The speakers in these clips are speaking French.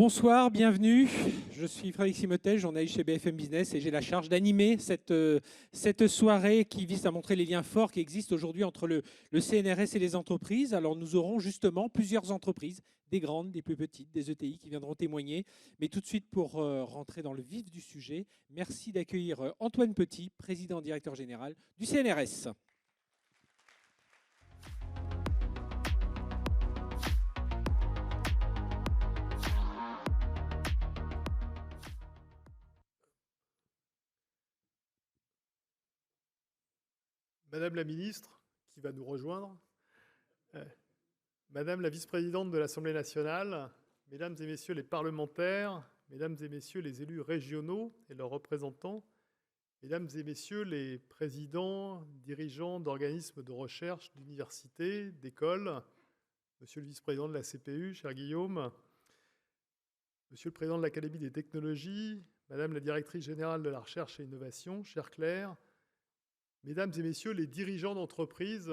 Bonsoir, bienvenue. Je suis Frédéric Simotel, journaliste chez BFM Business et j'ai la charge d'animer cette soirée qui vise à montrer les liens forts qui existent aujourd'hui entre le CNRS et les entreprises. Alors nous aurons justement plusieurs entreprises, des grandes, des plus petites, des ETI qui viendront témoigner. Mais tout de suite pour rentrer dans le vif du sujet, merci d'accueillir Antoine Petit, président directeur général du CNRS. Madame la ministre, qui va nous rejoindre, Madame la vice-présidente de l'Assemblée nationale, Mesdames et Messieurs les parlementaires, Mesdames et Messieurs les élus régionaux et leurs représentants, Mesdames et Messieurs les présidents, dirigeants d'organismes de recherche, d'universités, d'écoles, Monsieur le vice-président de la CPU, cher Guillaume, Monsieur le président de l'Académie des technologies, Madame la directrice générale de la recherche et innovation, chère Claire, Mesdames et Messieurs les dirigeants d'entreprise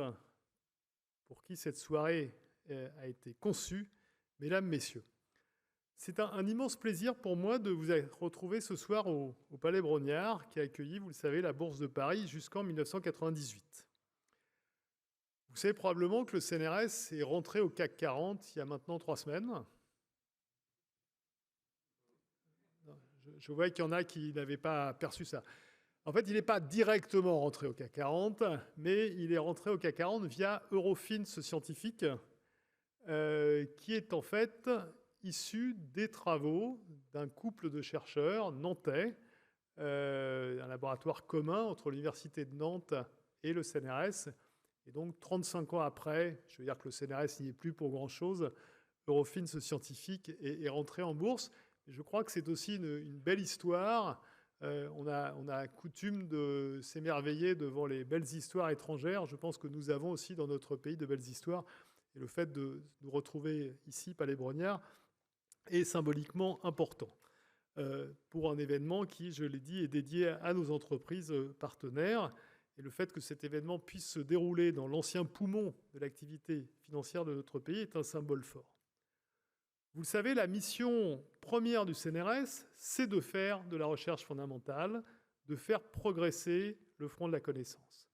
pour qui cette soirée a été conçue, Mesdames, Messieurs, c'est un immense plaisir pour moi de vous retrouver ce soir au Palais Brongniart, qui a accueilli, vous le savez, la Bourse de Paris jusqu'en 1998. Vous savez probablement que le CNRS est rentré au CAC 40 il y a maintenant 3 semaines. Je vois qu'il y en a qui n'avaient pas perçu ça. En fait, il n'est pas directement rentré au CAC 40, mais il est rentré au CAC 40 via Eurofins Scientifique, qui est en fait issu des travaux d'un couple de chercheurs nantais, un laboratoire commun entre l'Université de Nantes et le CNRS. Et donc, 35 ans après, je veux dire que le CNRS n'y est plus pour grand-chose, Eurofins Scientifique est rentré en bourse. Et je crois que c'est aussi une belle histoire. On a coutume de s'émerveiller devant les belles histoires étrangères. Je pense que nous avons aussi dans notre pays de belles histoires. Et le fait de nous retrouver ici, Palais Brongniart, est symboliquement important pour un événement qui, je l'ai dit, est dédié à nos entreprises partenaires. Et le fait que cet événement puisse se dérouler dans l'ancien poumon de l'activité financière de notre pays est un symbole fort. Vous le savez, la mission première du CNRS, c'est de faire de la recherche fondamentale, de faire progresser le front de la connaissance.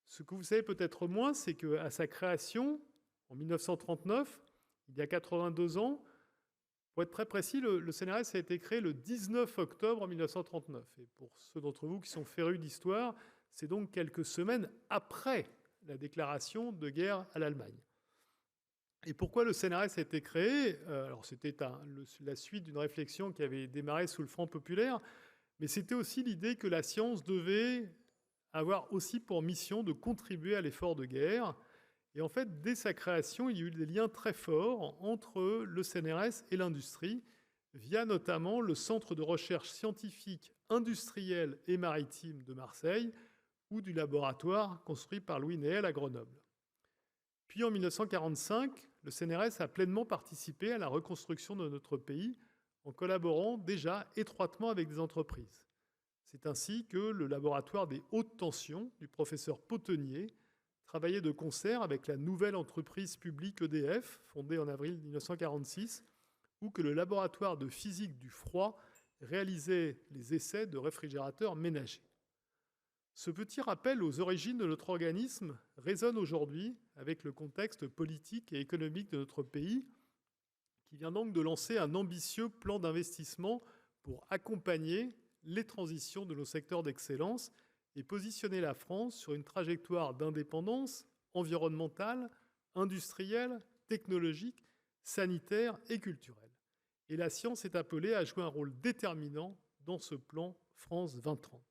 Ce que vous savez peut-être moins, c'est qu'à sa création, en 1939, il y a 82 ans, pour être très précis, le CNRS a été créé le 19 octobre 1939. Et pour ceux d'entre vous qui sont férus d'histoire, c'est donc quelques semaines après la déclaration de guerre à l'Allemagne. Et pourquoi le CNRS a été créé? Alors, c'était la suite d'une réflexion qui avait démarré sous le Front populaire, mais c'était aussi l'idée que la science devait avoir aussi pour mission de contribuer à l'effort de guerre. Et en fait, dès sa création, il y a eu des liens très forts entre le CNRS et l'industrie, via notamment le Centre de recherche scientifique, industrielle et maritime de Marseille, ou du laboratoire construit par Louis Néel à Grenoble. Puis en 1945, le CNRS a pleinement participé à la reconstruction de notre pays en collaborant déjà étroitement avec des entreprises. C'est ainsi que le laboratoire des hautes tensions du professeur Potenier travaillait de concert avec la nouvelle entreprise publique EDF, fondée en avril 1946, ou que le laboratoire de physique du froid réalisait les essais de réfrigérateurs ménagers. Ce petit rappel aux origines de notre organisme résonne aujourd'hui avec le contexte politique et économique de notre pays, qui vient donc de lancer un ambitieux plan d'investissement pour accompagner les transitions de nos secteurs d'excellence et positionner la France sur une trajectoire d'indépendance environnementale, industrielle, technologique, sanitaire et culturelle. Et la science est appelée à jouer un rôle déterminant dans ce plan France 2030.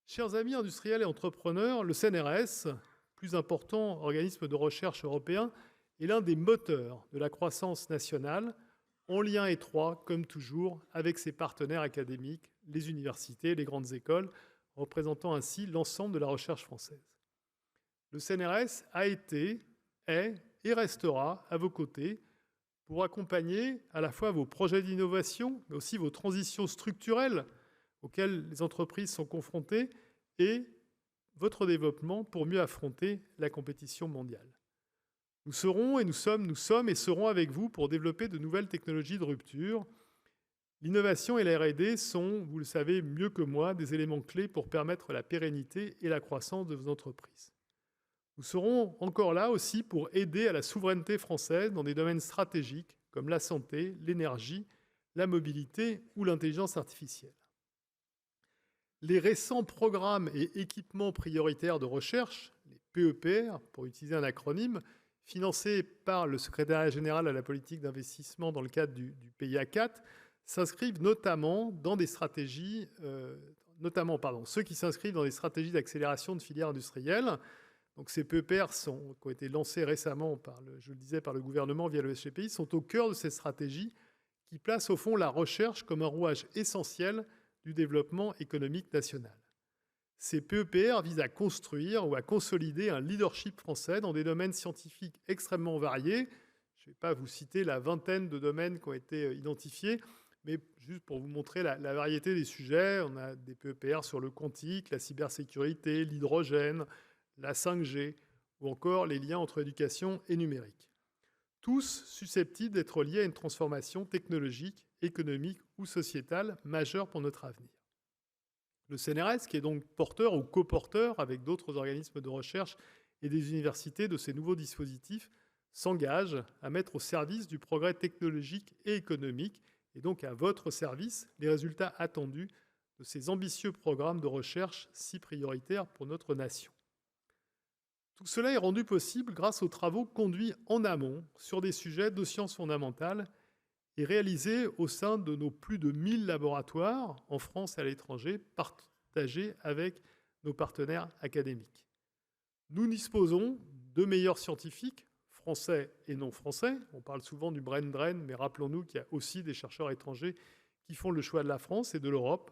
Chers amis industriels et entrepreneurs, le CNRS, plus important organisme de recherche européen, est l'un des moteurs de la croissance nationale, en lien étroit, comme toujours, avec ses partenaires académiques, les universités, les grandes écoles, représentant ainsi l'ensemble de la recherche française. Le CNRS a été, est et restera à vos côtés pour accompagner à la fois vos projets d'innovation, mais aussi vos transitions structurelles auxquelles les entreprises sont confrontées et votre développement pour mieux affronter la compétition mondiale. Nous serons et nous sommes et serons avec vous pour développer de nouvelles technologies de rupture. L'innovation et la R&D sont, vous le savez mieux que moi, des éléments clés pour permettre la pérennité et la croissance de vos entreprises. Nous serons encore là aussi pour aider à la souveraineté française dans des domaines stratégiques comme la santé, l'énergie, la mobilité ou l'intelligence artificielle. Les récents programmes et équipements prioritaires de recherche, les PEPR pour utiliser un acronyme, financés par le secrétariat général à la politique d'investissement dans le cadre du PIA 4, s'inscrivent notamment dans des stratégies, ceux qui s'inscrivent dans des stratégies d'accélération de filières industrielles. Donc ces PEPR qui ont été lancés récemment par le gouvernement via le SGPI, sont au cœur de ces stratégies qui placent au fond la recherche comme un rouage essentiel du développement économique national. Ces PEPR visent à construire ou à consolider un leadership français dans des domaines scientifiques extrêmement variés. Je ne vais pas vous citer la vingtaine de domaines qui ont été identifiés, mais juste pour vous montrer la variété des sujets, on a des PEPR sur le quantique, la cybersécurité, l'hydrogène, la 5G, ou encore les liens entre éducation et numérique. Tous susceptibles d'être liés à une transformation technologique, économique ou sociétale majeure pour notre avenir. Le CNRS, qui est donc porteur ou coporteur avec d'autres organismes de recherche et des universités de ces nouveaux dispositifs, s'engage à mettre au service du progrès technologique et économique, et donc à votre service, les résultats attendus de ces ambitieux programmes de recherche si prioritaires pour notre nation. Tout cela est rendu possible grâce aux travaux conduits en amont sur des sujets de sciences fondamentales et réalisés au sein de nos plus de 1000 laboratoires, en France et à l'étranger, partagés avec nos partenaires académiques. Nous disposons de meilleurs scientifiques, français et non français. On parle souvent du brain drain, mais rappelons-nous qu'il y a aussi des chercheurs étrangers qui font le choix de la France et de l'Europe.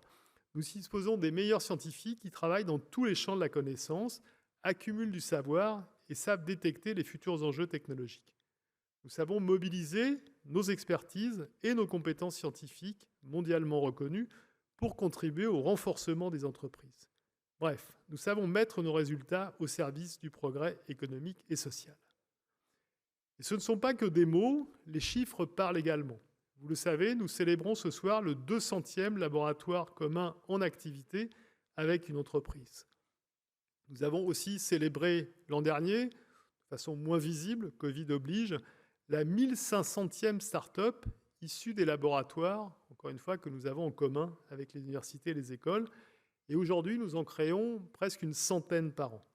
Nous disposons des meilleurs scientifiques qui travaillent dans tous les champs de la connaissance, accumulent du savoir et savent détecter les futurs enjeux technologiques. Nous savons mobiliser nos expertises et nos compétences scientifiques mondialement reconnues pour contribuer au renforcement des entreprises. Bref, nous savons mettre nos résultats au service du progrès économique et social. Et ce ne sont pas que des mots, les chiffres parlent également. Vous le savez, nous célébrons ce soir le 200e laboratoire commun en activité avec une entreprise. Nous avons aussi célébré l'an dernier, de façon moins visible, Covid oblige, la 1500e start-up issue des laboratoires, encore une fois, que nous avons en commun avec les universités et les écoles. Et aujourd'hui, nous en créons presque une centaine par an.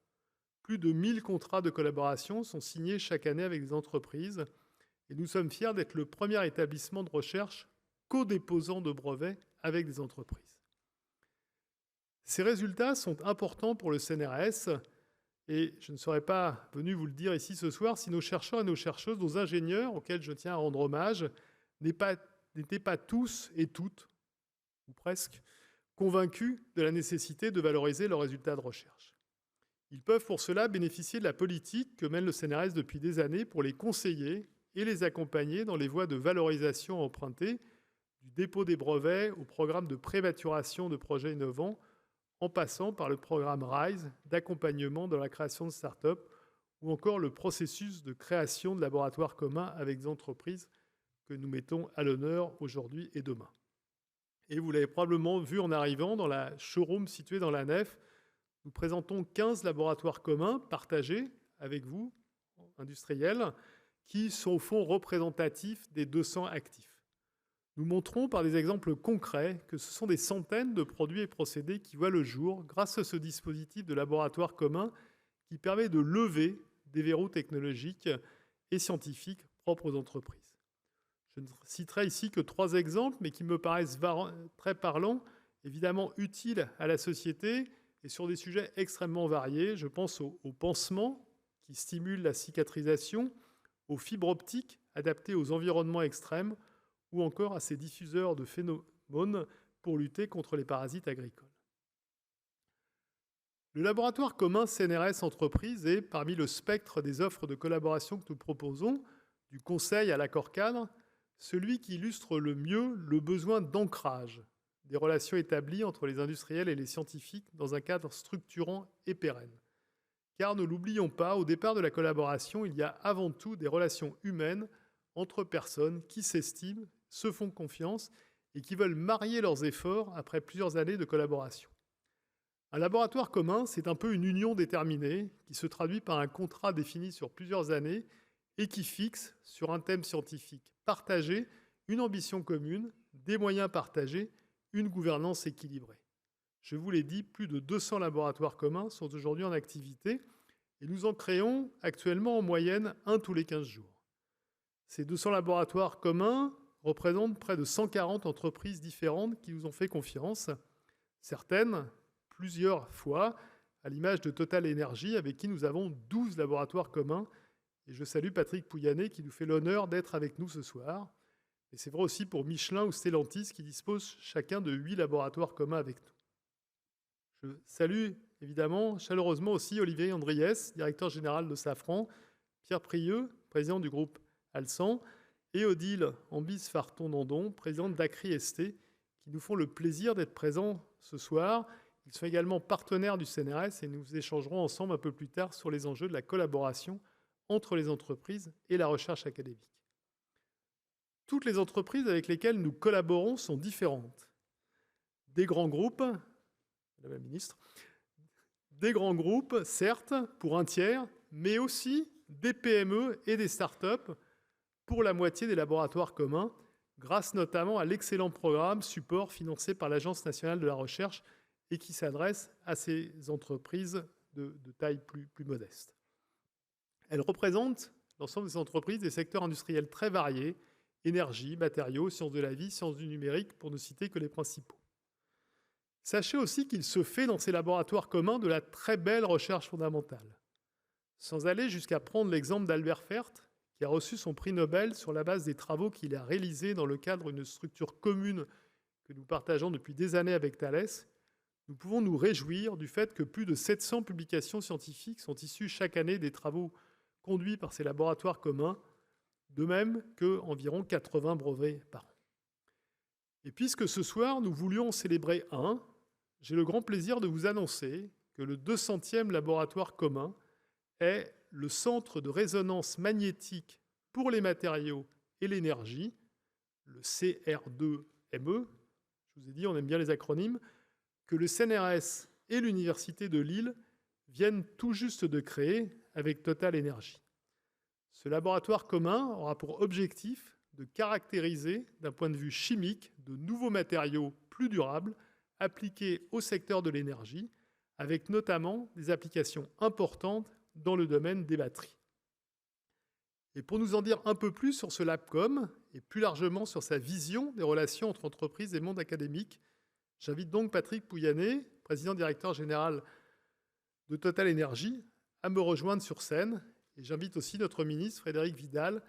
Plus de 1000 contrats de collaboration sont signés chaque année avec des entreprises. Et nous sommes fiers d'être le premier établissement de recherche co-déposant de brevets avec des entreprises. Ces résultats sont importants pour le CNRS et je ne serais pas venu vous le dire ici ce soir si nos chercheurs et nos chercheuses, nos ingénieurs, auxquels je tiens à rendre hommage, n'étaient pas tous et toutes, ou presque, convaincus de la nécessité de valoriser leurs résultats de recherche. Ils peuvent pour cela bénéficier de la politique que mène le CNRS depuis des années pour les conseiller et les accompagner dans les voies de valorisation empruntées, du dépôt des brevets au programme de prématuration de projets innovants, en passant par le programme RISE d'accompagnement dans la création de start-up ou encore le processus de création de laboratoires communs avec des entreprises que nous mettons à l'honneur aujourd'hui et demain. Et vous l'avez probablement vu en arrivant dans la showroom située dans la nef, nous présentons 15 laboratoires communs partagés avec vous, industriels, qui sont au fond représentatifs des 200 actifs. Nous montrons par des exemples concrets que ce sont des centaines de produits et procédés qui voient le jour grâce à ce dispositif de laboratoire commun qui permet de lever des verrous technologiques et scientifiques propres aux entreprises. Je ne citerai ici que 3 exemples, mais qui me paraissent très parlants, évidemment utiles à la société et sur des sujets extrêmement variés. Je pense aux pansements qui stimulent la cicatrisation, aux fibres optiques adaptées aux environnements extrêmes, ou encore à ces diffuseurs de phéromones pour lutter contre les parasites agricoles. Le laboratoire commun CNRS Entreprises est, parmi le spectre des offres de collaboration que nous proposons, du conseil à l'accord cadre, celui qui illustre le mieux le besoin d'ancrage des relations établies entre les industriels et les scientifiques dans un cadre structurant et pérenne. Car ne l'oublions pas, au départ de la collaboration, il y a avant tout des relations humaines entre personnes qui s'estiment, se font confiance et qui veulent marier leurs efforts après plusieurs années de collaboration. Un laboratoire commun, c'est un peu une union déterminée qui se traduit par un contrat défini sur plusieurs années et qui fixe, sur un thème scientifique partagé, une ambition commune, des moyens partagés, une gouvernance équilibrée. Je vous l'ai dit, plus de 200 laboratoires communs sont aujourd'hui en activité et nous en créons actuellement en moyenne un tous les 15 jours. Ces 200 laboratoires communs représentent près de 140 entreprises différentes qui nous ont fait confiance, certaines plusieurs fois, à l'image de Total Energy, avec qui nous avons 12 laboratoires communs. Et je salue Patrick Pouyanné qui nous fait l'honneur d'être avec nous ce soir. Et c'est vrai aussi pour Michelin ou Stellantis qui disposent chacun de 8 laboratoires communs avec nous. Je salue évidemment chaleureusement aussi Olivier Andriès, directeur général de Safran, Pierre Prieux, président du groupe Alsan, et Odile Ambis-Farton-Nandon, présidente d'Acri ST, qui nous font le plaisir d'être présents ce soir. Ils sont également partenaires du CNRS et nous échangerons ensemble un peu plus tard sur les enjeux de la collaboration entre les entreprises et la recherche académique. Toutes les entreprises avec lesquelles nous collaborons sont différentes. Des grands groupes, Madame la Ministre, des grands groupes, certes, pour un tiers, mais aussi des PME et des start-up pour la moitié des laboratoires communs, grâce notamment à l'excellent programme support financé par l'Agence nationale de la recherche et qui s'adresse à ces entreprises de taille plus modeste. Elles représentent, l'ensemble des entreprises, des secteurs industriels très variés, énergie, matériaux, sciences de la vie, sciences du numérique, pour ne citer que les principaux. Sachez aussi qu'il se fait dans ces laboratoires communs de la très belle recherche fondamentale. Sans aller jusqu'à prendre l'exemple d'Albert Fert, qui a reçu son prix Nobel sur la base des travaux qu'il a réalisés dans le cadre d'une structure commune que nous partageons depuis des années avec Thales, nous pouvons nous réjouir du fait que plus de 700 publications scientifiques sont issues chaque année des travaux conduits par ces laboratoires communs, de même qu'environ 80 brevets par an. Et puisque ce soir, nous voulions célébrer j'ai le grand plaisir de vous annoncer que le 200e laboratoire commun est le centre de résonance magnétique pour les matériaux et l'énergie, le CR2ME, je vous ai dit, on aime bien les acronymes, que le CNRS et l'Université de Lille viennent tout juste de créer avec Total Energy. Ce laboratoire commun aura pour objectif de caractériser, d'un point de vue chimique, de nouveaux matériaux plus durables appliqués au secteur de l'énergie, avec notamment des applications importantes dans le domaine des batteries. Et pour nous en dire un peu plus sur ce LabCom, et plus largement sur sa vision des relations entre entreprises et monde académique, j'invite donc Patrick Pouyanné, président-directeur général de Total Energy, à me rejoindre sur scène. Et j'invite aussi notre ministre Frédérique Vidal,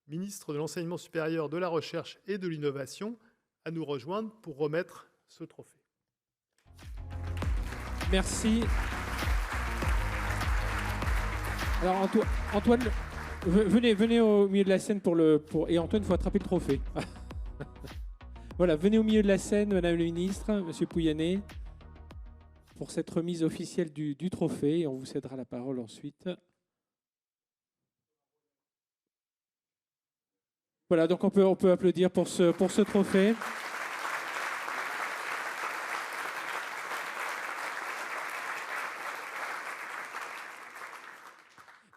ministre de l'Enseignement supérieur, de la Recherche et de l'Innovation, à nous rejoindre pour remettre ce trophée. Merci. Alors Antoine, venez au milieu de la scène et Antoine, il faut attraper le trophée. Voilà, venez au milieu de la scène, Madame la Ministre, Monsieur Pouyanné, pour cette remise officielle du trophée. Et on vous cédera la parole ensuite. Voilà, donc on peut applaudir pour ce trophée.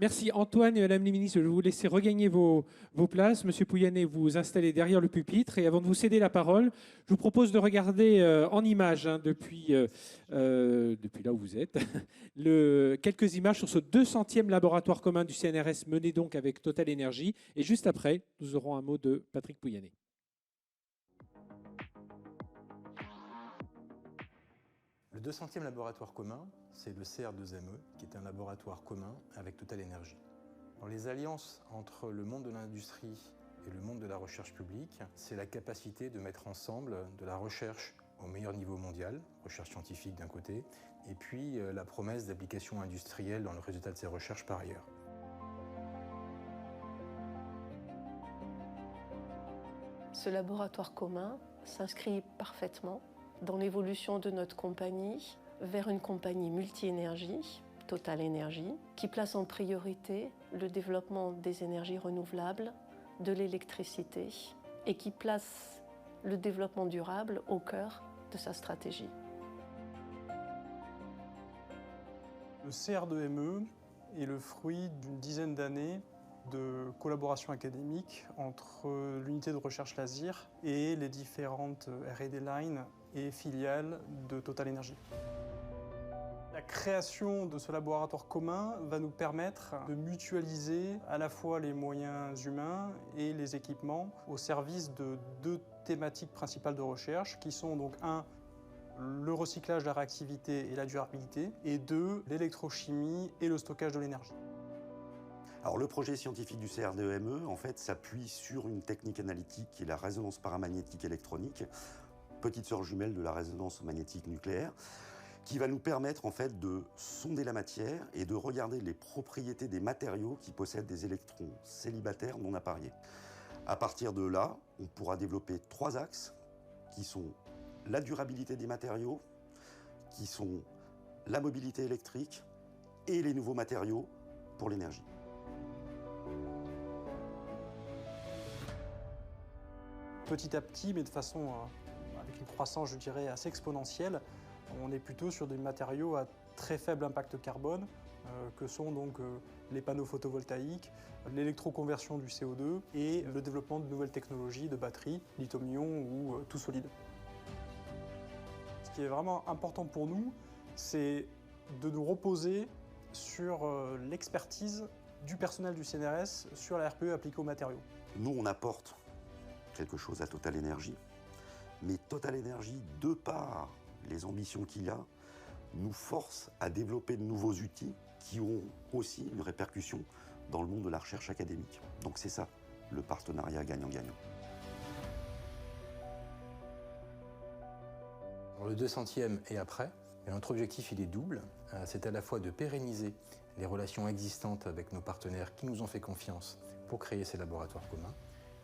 Merci Antoine et Madame la Ministre, je vais vous laisser regagner vos places. Monsieur Pouyanné, vous installez derrière le pupitre. Et avant de vous céder la parole, je vous propose de regarder en images, depuis là où vous êtes, quelques images sur ce 200e laboratoire commun du CNRS mené donc avec Total Energy. Et juste après, nous aurons un mot de Patrick Pouyanné. Le 200e laboratoire commun, c'est le CR2ME, qui est un laboratoire commun avec Total Energy. Dans les alliances entre le monde de l'industrie et le monde de la recherche publique, c'est la capacité de mettre ensemble de la recherche au meilleur niveau mondial, recherche scientifique d'un côté, et puis la promesse d'applications industrielles dans le résultat de ces recherches par ailleurs. Ce laboratoire commun s'inscrit parfaitement dans l'évolution de notre compagnie vers une compagnie multi-énergie, Total Énergie, qui place en priorité le développement des énergies renouvelables, de l'électricité, et qui place le développement durable au cœur de sa stratégie. Le CR2ME est le fruit d'une dizaine d'années de collaboration académique entre l'unité de recherche LASIR et les différentes R&D lines et filiales de Total Energy. La création de ce laboratoire commun va nous permettre de mutualiser à la fois les moyens humains et les équipements au service de deux thématiques principales de recherche qui sont donc le recyclage, la réactivité et la durabilité, et 2, l'électrochimie et le stockage de l'énergie. Alors, le projet scientifique du CR2ME, en fait, s'appuie sur une technique analytique qui est la résonance paramagnétique électronique, petite sœur jumelle de la résonance magnétique nucléaire, qui va nous permettre, en fait, de sonder la matière et de regarder les propriétés des matériaux qui possèdent des électrons célibataires non appariés. À partir de là, on pourra développer 3 axes qui sont la durabilité des matériaux, qui sont la mobilité électrique et les nouveaux matériaux pour l'énergie. Petit à petit, mais de façon avec une croissance, je dirais, assez exponentielle, on est plutôt sur des matériaux à très faible impact carbone, que sont donc les panneaux photovoltaïques, l'électroconversion du CO2 et le développement de nouvelles technologies de batteries, lithium-ion ou tout solide. Ce qui est vraiment important pour nous, c'est de nous reposer sur l'expertise du personnel du CNRS sur la RPE appliquée aux matériaux. Nous, on apporte quelque chose à Total Energy, mais Total Energy, de par les ambitions qu'il a, nous force à développer de nouveaux outils qui ont aussi une répercussion dans le monde de la recherche académique. Donc c'est ça, le partenariat gagnant-gagnant. Le 200e et après, notre objectif il est double. C'est à la fois de pérenniser les relations existantes avec nos partenaires qui nous ont fait confiance pour créer ces laboratoires communs,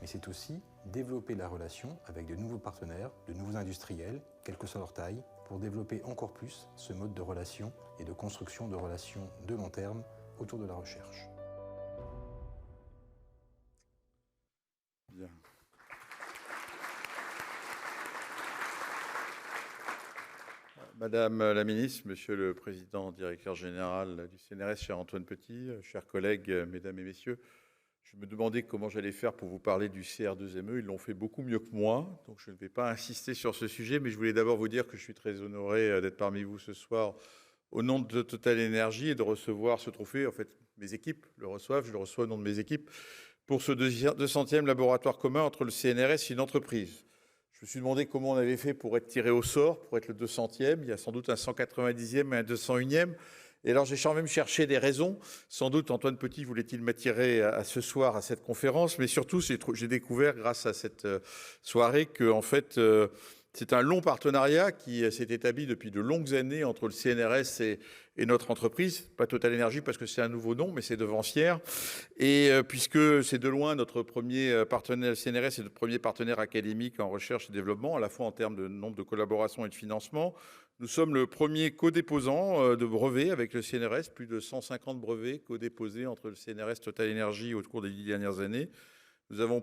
mais c'est aussi développer la relation avec de nouveaux partenaires, de nouveaux industriels, quelle que soit leur taille, pour développer encore plus ce mode de relation et de construction de relations de long terme autour de la recherche. Bien. Madame la ministre, Monsieur le Président, Directeur général du CNRS, cher Antoine Petit, chers collègues, Mesdames et Messieurs, je me demandais comment j'allais faire pour vous parler du CR2ME. Ils l'ont fait beaucoup mieux que moi, donc je ne vais pas insister sur ce sujet, mais je voulais d'abord vous dire que je suis très honoré d'être parmi vous ce soir au nom de Total Energy et de recevoir ce trophée. En fait, mes équipes le reçoivent, je le reçois au nom de mes équipes, pour ce 200e laboratoire commun entre le CNRS et une entreprise. Je me suis demandé comment on avait fait pour être tiré au sort, pour être le 200e. Il y a sans doute un 190e et un 201e. Et alors, j'ai quand même cherché des raisons. Sans doute, Antoine Petit voulait-il m'attirer à ce soir à cette conférence, mais surtout, j'ai découvert, grâce à cette soirée, que en fait, c'est un long partenariat qui s'est établi depuis de longues années entre le CNRS et notre entreprise, pas Total Energy parce que c'est un nouveau nom, mais c'est devancière. Et puisque c'est de loin notre premier partenaire, le CNRS est notre premier partenaire académique en recherche et développement, à la fois en termes de nombre de collaborations et de financement. Nous sommes le premier co-déposant de brevets avec le CNRS, plus de 150 brevets co-déposés entre le CNRS et Total Energy au cours des 10 dernières années. Nous avons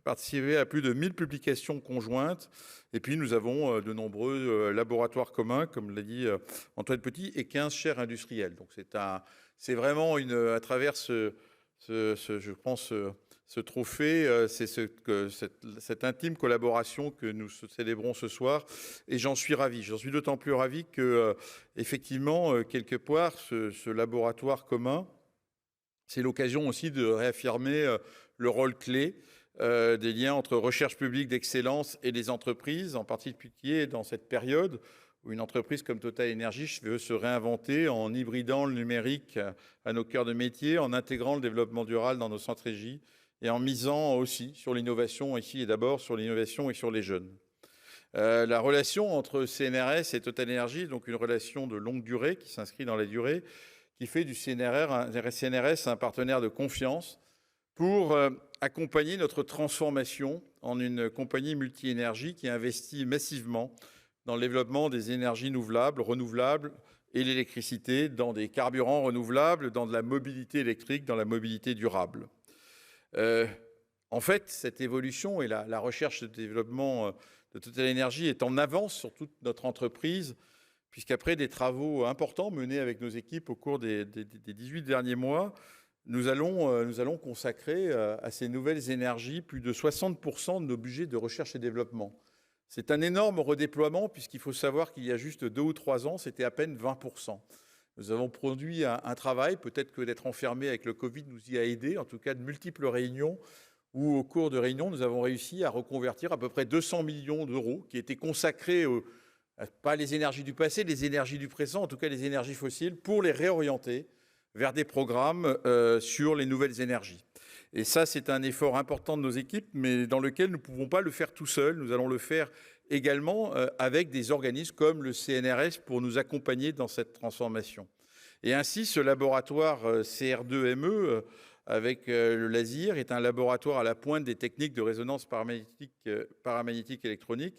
participé à plus de 1000 publications conjointes. Et puis, nous avons de nombreux laboratoires communs, comme l'a dit Antoine Petit, et 15 chaires industrielles. Donc, c'est vraiment à travers je pense, ce trophée, c'est cette intime collaboration que nous célébrons ce soir. Et j'en suis ravi. J'en suis d'autant plus ravi que, effectivement, quelque part, ce laboratoire commun, c'est l'occasion aussi de réaffirmer le rôle clé des liens entre recherche publique d'excellence et les entreprises, en particulier dans cette période où une entreprise comme Total Energy veut se réinventer en hybridant le numérique à nos cœurs de métier, en intégrant le développement durable dans nos stratégies et en misant aussi sur l'innovation ici et d'abord sur l'innovation et sur les jeunes. La relation entre CNRS et Total Energy est donc une relation de longue durée qui s'inscrit dans la durée, qui fait du CNRS un partenaire de confiance pour accompagner notre transformation en une compagnie multi-énergie qui investit massivement dans le développement des énergies renouvelables et l'électricité, dans des carburants renouvelables, dans de la mobilité électrique, dans la mobilité durable. En fait, cette évolution et la recherche et le développement de TotalEnergies est en avance sur toute notre entreprise, puisqu'après des travaux importants menés avec nos équipes au cours des 18 derniers mois, nous allons consacrer à ces nouvelles énergies plus de 60% de nos budgets de recherche et développement. C'est un énorme redéploiement, puisqu'il faut savoir qu'il y a juste 2 ou 3 ans, c'était à peine 20%. Nous avons produit un travail, peut-être que d'être enfermé avec le Covid nous y a aidé, en tout cas de multiples réunions, où au cours de réunions, nous avons réussi à reconvertir à peu près 200 millions d'euros qui étaient consacrés, pas les énergies du passé, les énergies du présent, en tout cas les énergies fossiles, pour les réorienter vers des programmes sur les nouvelles énergies. Et ça, c'est un effort important de nos équipes, mais dans lequel nous ne pouvons pas le faire tout seul. Nous allons le faire également avec des organismes comme le CNRS pour nous accompagner dans cette transformation. Et ainsi, ce laboratoire CR2ME avec le LASIR est un laboratoire à la pointe des techniques de résonance paramagnétique électronique.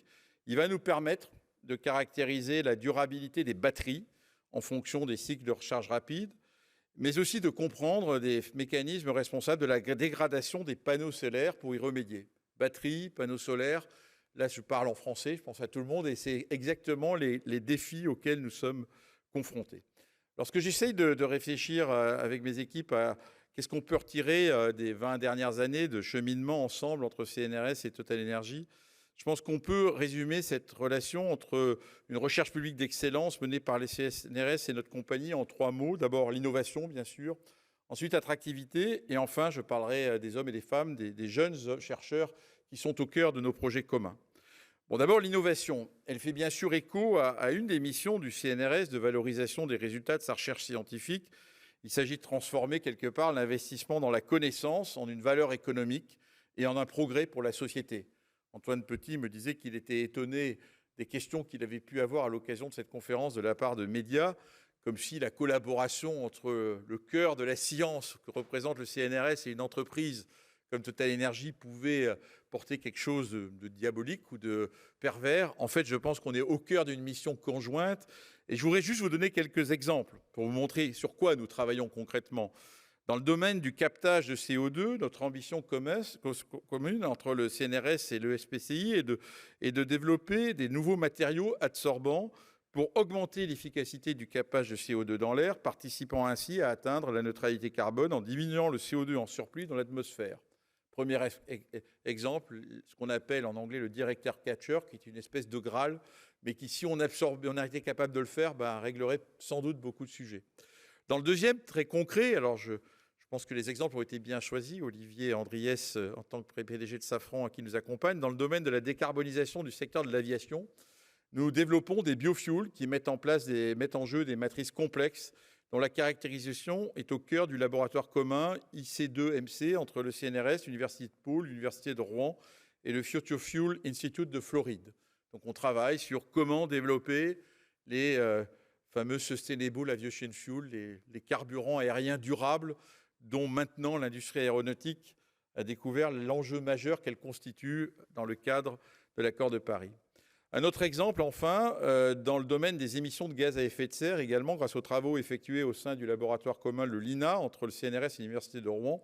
Il va nous permettre de caractériser la durabilité des batteries en fonction des cycles de recharge rapide, mais aussi de comprendre des mécanismes responsables de la dégradation des panneaux solaires pour y remédier. Batteries, panneaux solaires, là je parle en français, je pense à tout le monde, et c'est exactement les défis auxquels nous sommes confrontés. Lorsque j'essaye de réfléchir avec mes équipes à qu'est-ce qu'on peut retirer des 20 dernières années de cheminement ensemble entre CNRS et TotalEnergies, je pense qu'on peut résumer cette relation entre une recherche publique d'excellence menée par les CNRS et notre compagnie en 3 mots. D'abord, l'innovation, bien sûr. Ensuite, attractivité. Et enfin, je parlerai des hommes et des femmes, des jeunes chercheurs qui sont au cœur de nos projets communs. Bon, d'abord, l'innovation. Elle fait bien sûr écho à une des missions du CNRS de valorisation des résultats de sa recherche scientifique. Il s'agit de transformer quelque part l'investissement dans la connaissance en une valeur économique et en un progrès pour la société. Antoine Petit me disait qu'il était étonné des questions qu'il avait pu avoir à l'occasion de cette conférence de la part de médias, comme si la collaboration entre le cœur de la science que représente le CNRS et une entreprise comme TotalEnergies pouvait porter quelque chose de diabolique ou de pervers. En fait, je pense qu'on est au cœur d'une mission conjointe. Et je voudrais juste vous donner quelques exemples pour vous montrer sur quoi nous travaillons concrètement. Dans le domaine du captage de CO2, notre ambition commune entre le CNRS et le SPCI est de développer des nouveaux matériaux adsorbants pour augmenter l'efficacité du captage de CO2 dans l'air, participant ainsi à atteindre la neutralité carbone en diminuant le CO2 en surplus dans l'atmosphère. Premier exemple, ce qu'on appelle en anglais le director catcher, qui est une espèce de Graal, mais qui, si on a été capable de le faire, réglerait sans doute beaucoup de sujets. Dans le deuxième, très concret, alors je pense que les exemples ont été bien choisis. Olivier Andriès, en tant que PDG de Safran, qui nous accompagne. Dans le domaine de la décarbonisation du secteur de l'aviation, nous développons des biofuels qui mettent en jeu des matrices complexes dont la caractérisation est au cœur du laboratoire commun IC2MC entre le CNRS, l'Université de Pau, l'Université de Rouen et le Future Fuel Institute de Floride. Donc on travaille sur comment développer les fameux Sustainable Aviation Fuel, les carburants aériens durables dont maintenant l'industrie aéronautique a découvert l'enjeu majeur qu'elle constitue dans le cadre de l'accord de Paris. Un autre exemple, enfin, dans le domaine des émissions de gaz à effet de serre, également grâce aux travaux effectués au sein du laboratoire commun, le LINA, entre le CNRS et l'Université de Rouen,